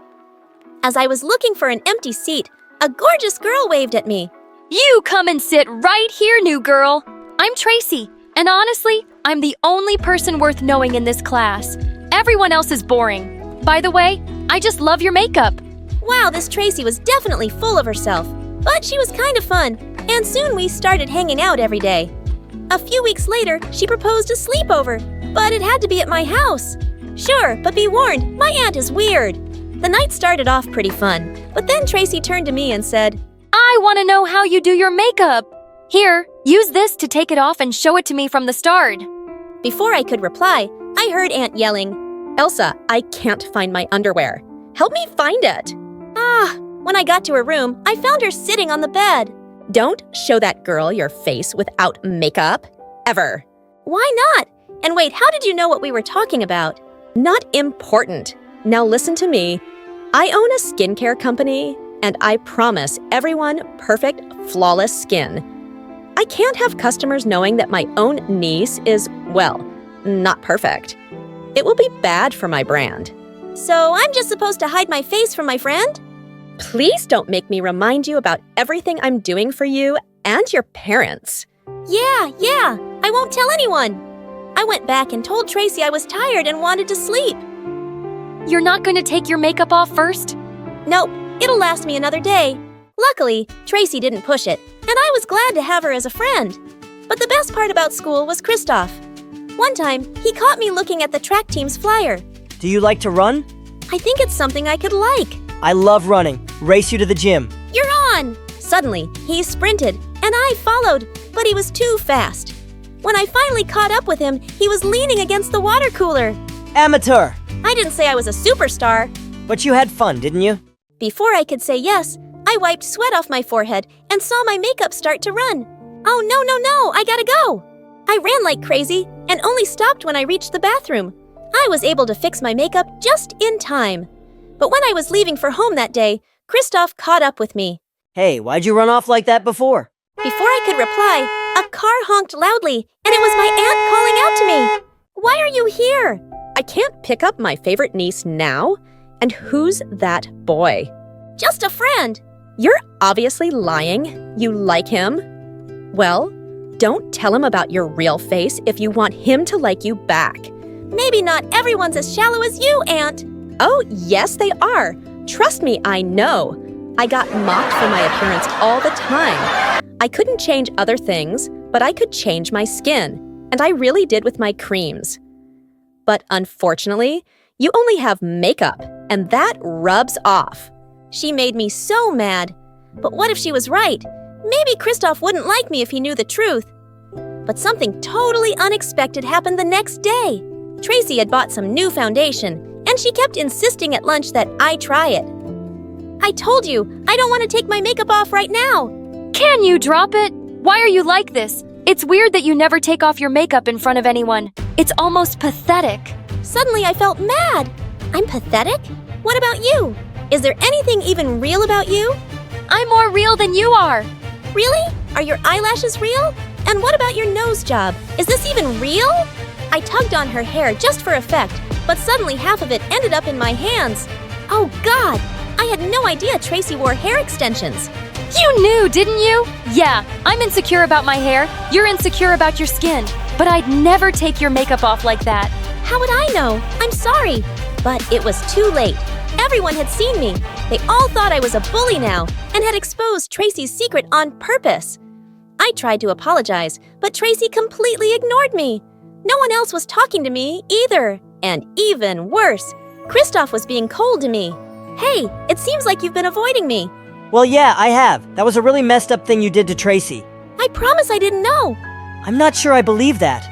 As I was looking for an empty seat, a gorgeous girl waved at me. You come and sit right here, new girl. I'm Tracy, and honestly, I'm the only person worth knowing in this class. Everyone else is boring. By the way, I just love your makeup. Wow, this Tracy was definitely full of herself. But she was kind of fun, and soon we started hanging out every day. A few weeks later, she proposed a sleepover, but it had to be at my house. Sure, but be warned, my aunt is weird. The night started off pretty fun, but then Tracy turned to me and said, I want to know how you do your makeup. Here, use this to take it off and show it to me from the start. Before I could reply, I heard Aunt yelling, Elsa, I can't find my underwear. Help me find it. When I got to her room, I found her sitting on the bed. Don't show that girl your face without makeup. Ever. Why not? And wait, how did you know what we were talking about? Not important. Now listen to me. I own a skincare company, and I promise everyone perfect, flawless skin. I can't have customers knowing that my own niece is, well, not perfect. It will be bad for my brand. So I'm just supposed to hide my face from my friend? Please don't make me remind you about everything I'm doing for you and your parents. Yeah, I won't tell anyone. I went back and told Tracy I was tired and wanted to sleep. You're not going to take your makeup off first? Nope, it'll last me another day. Luckily, Tracy didn't push it, and I was glad to have her as a friend. But the best part about school was Kristoff. One time, he caught me looking at the track team's flyer. Do you like to run? I think it's something I could like. I love running. Race you to the gym. You're on! Suddenly, he sprinted, and I followed, but he was too fast. When I finally caught up with him, he was leaning against the water cooler. Amateur! I didn't say I was a superstar. But you had fun, didn't you? Before I could say yes, I wiped sweat off my forehead and saw my makeup start to run. Oh, no, I gotta go. I ran like crazy and only stopped when I reached the bathroom. I was able to fix my makeup just in time. But when I was leaving for home that day, Kristoff caught up with me. Hey, why'd you run off like that before? Before I could reply, a car honked loudly, and it was my aunt calling out to me. Why are you here? I can't pick up my favorite niece now. And who's that boy? Just a friend. You're obviously lying. You like him. Well, Don't tell him about your real face if you want him to like you back. Maybe not everyone's as shallow as you, Aunt. Oh, yes, they are. Trust me, I know. I got mocked for my appearance all the time. I couldn't change other things, but I could change my skin, and I really did with my creams. But unfortunately, you only have makeup, and that rubs off. She made me so mad. But what if she was right? Maybe Kristoff wouldn't like me if he knew the truth. But something totally unexpected happened the next day. Tracy had bought some new foundation, and she kept insisting at lunch that I try it. I told you, I don't want to take my makeup off right now. Can you drop it? Why are you like this? It's weird that you never take off your makeup in front of anyone. It's almost pathetic. Suddenly I felt mad. I'm pathetic? What about you? Is there anything even real about you? I'm more real than you are. Really? Are your eyelashes real? And what about your nose job? Is this even real? I tugged on her hair just for effect, but suddenly half of it ended up in my hands. Oh God! I had no idea Tracy wore hair extensions. You knew, didn't you? Yeah, I'm insecure about my hair. You're insecure about your skin. But I'd never take your makeup off like that. How would I know? I'm sorry. But it was too late. Everyone had seen me. They all thought I was a bully now and had exposed Tracy's secret on purpose. I tried to apologize, but Tracy completely ignored me. No one else was talking to me either. And even worse, Kristoff was being cold to me. Hey, it seems like you've been avoiding me. Well, yeah, I have. That was a really messed up thing you did to Tracy. I promise I didn't know. I'm not sure I believe that.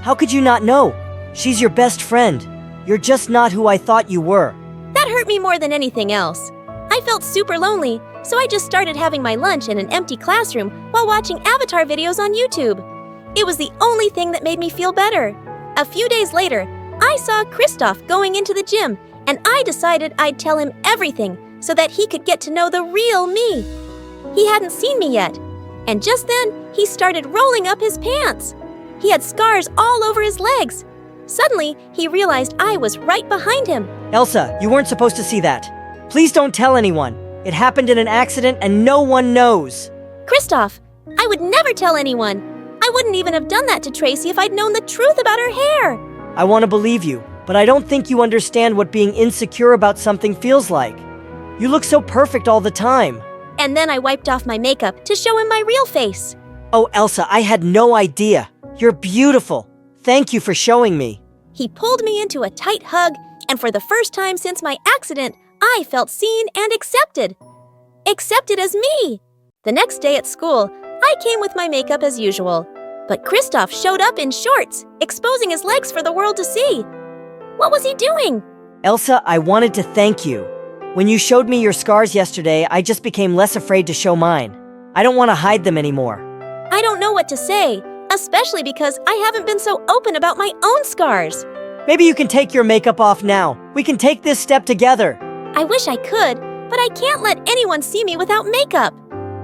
How could you not know? She's your best friend. You're just not who I thought you were. That hurt me more than anything else. I felt super lonely, so I just started having my lunch in an empty classroom while watching Avatar videos on YouTube. It was the only thing that made me feel better. A few days later, I saw Kristoff going into the gym, and I decided I'd tell him everything so that he could get to know the real me. He hadn't seen me yet, and just then, he started rolling up his pants. He had scars all over his legs. Suddenly, he realized I was right behind him. Elsa, you weren't supposed to see that. Please don't tell anyone. It happened in an accident and no one knows. Kristoff, I would never tell anyone. I wouldn't even have done that to Tracy if I'd known the truth about her hair. I want to believe you, but I don't think you understand what being insecure about something feels like. You look so perfect all the time. And then I wiped off my makeup to show him my real face. Oh, Elsa, I had no idea. You're beautiful. Thank you for showing me. He pulled me into a tight hug, and for the first time since my accident, I felt seen and accepted. Accepted as me. The next day at school, I came with my makeup as usual. But Kristoff showed up in shorts, exposing his legs for the world to see. What was he doing? Elsa, I wanted to thank you. When you showed me your scars yesterday, I just became less afraid to show mine. I don't want to hide them anymore. I don't know what to say, especially because I haven't been so open about my own scars. Maybe you can take your makeup off now. We can take this step together. I wish I could, but I can't let anyone see me without makeup.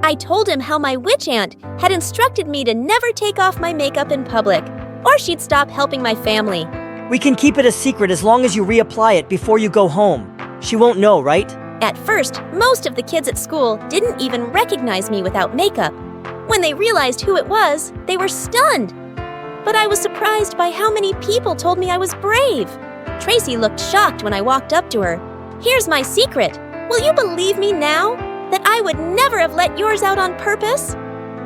I told him how my witch aunt had instructed me to never take off my makeup in public, or she'd stop helping my family. We can keep it a secret as long as you reapply it before you go home. She won't know, right? At first, most of the kids at school didn't even recognize me without makeup. When they realized who it was, they were stunned. But I was surprised by how many people told me I was brave. Tracy looked shocked when I walked up to her. Here's my secret. Will you believe me now? That I would never have let yours out on purpose?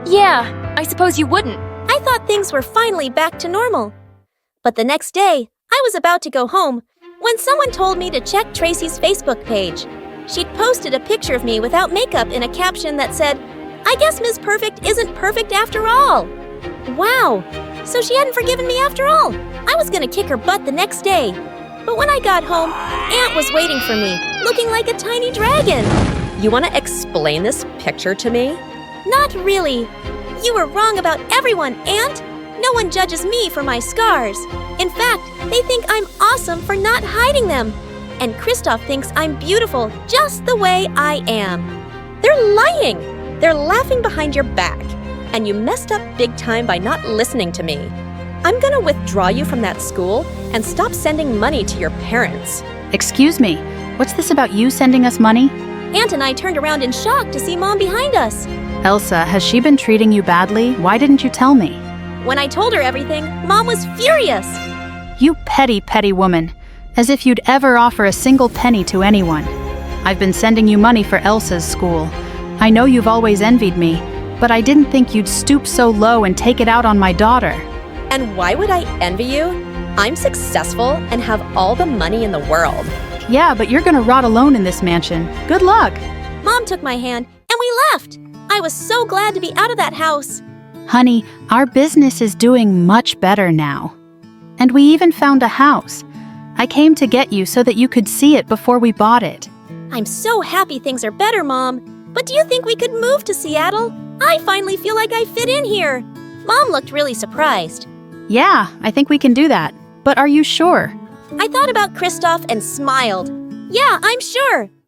Yeah, I suppose you wouldn't. I thought things were finally back to normal. But the next day, I was about to go home when someone told me to check Tracy's Facebook page. She'd posted a picture of me without makeup in a caption that said, "I guess Ms. Perfect isn't perfect after all." Wow, so she hadn't forgiven me after all. I was gonna kick her butt the next day. But when I got home, Aunt was waiting for me, looking like a tiny dragon. You want to explain this picture to me? Not really. You were wrong about everyone, Aunt. No one judges me for my scars. In fact, they think I'm awesome for not hiding them. And Kristoff thinks I'm beautiful just the way I am. They're lying. They're laughing behind your back. And you messed up big time by not listening to me. I'm gonna withdraw you from that school and stop sending money to your parents. Excuse me, what's this about you sending us money? Aunt and I turned around in shock to see Mom behind us. Elsa, has she been treating you badly? Why didn't you tell me? When I told her everything, Mom was furious. You petty, petty woman. As if you'd ever offer a single penny to anyone. I've been sending you money for Elsa's school. I know you've always envied me, but I didn't think you'd stoop so low and take it out on my daughter. And why would I envy you? I'm successful and have all the money in the world. Yeah, but you're gonna rot alone in this mansion. Good luck. Mom took my hand, and we left. I was so glad to be out of that house. Honey, our business is doing much better now. And we even found a house. I came to get you so that you could see it before we bought it. I'm so happy things are better, Mom. But do you think we could move to Seattle? I finally feel like I fit in here. Mom looked really surprised. Yeah, I think we can do that. But are you sure? I thought about Kristoff and smiled. Yeah, I'm sure.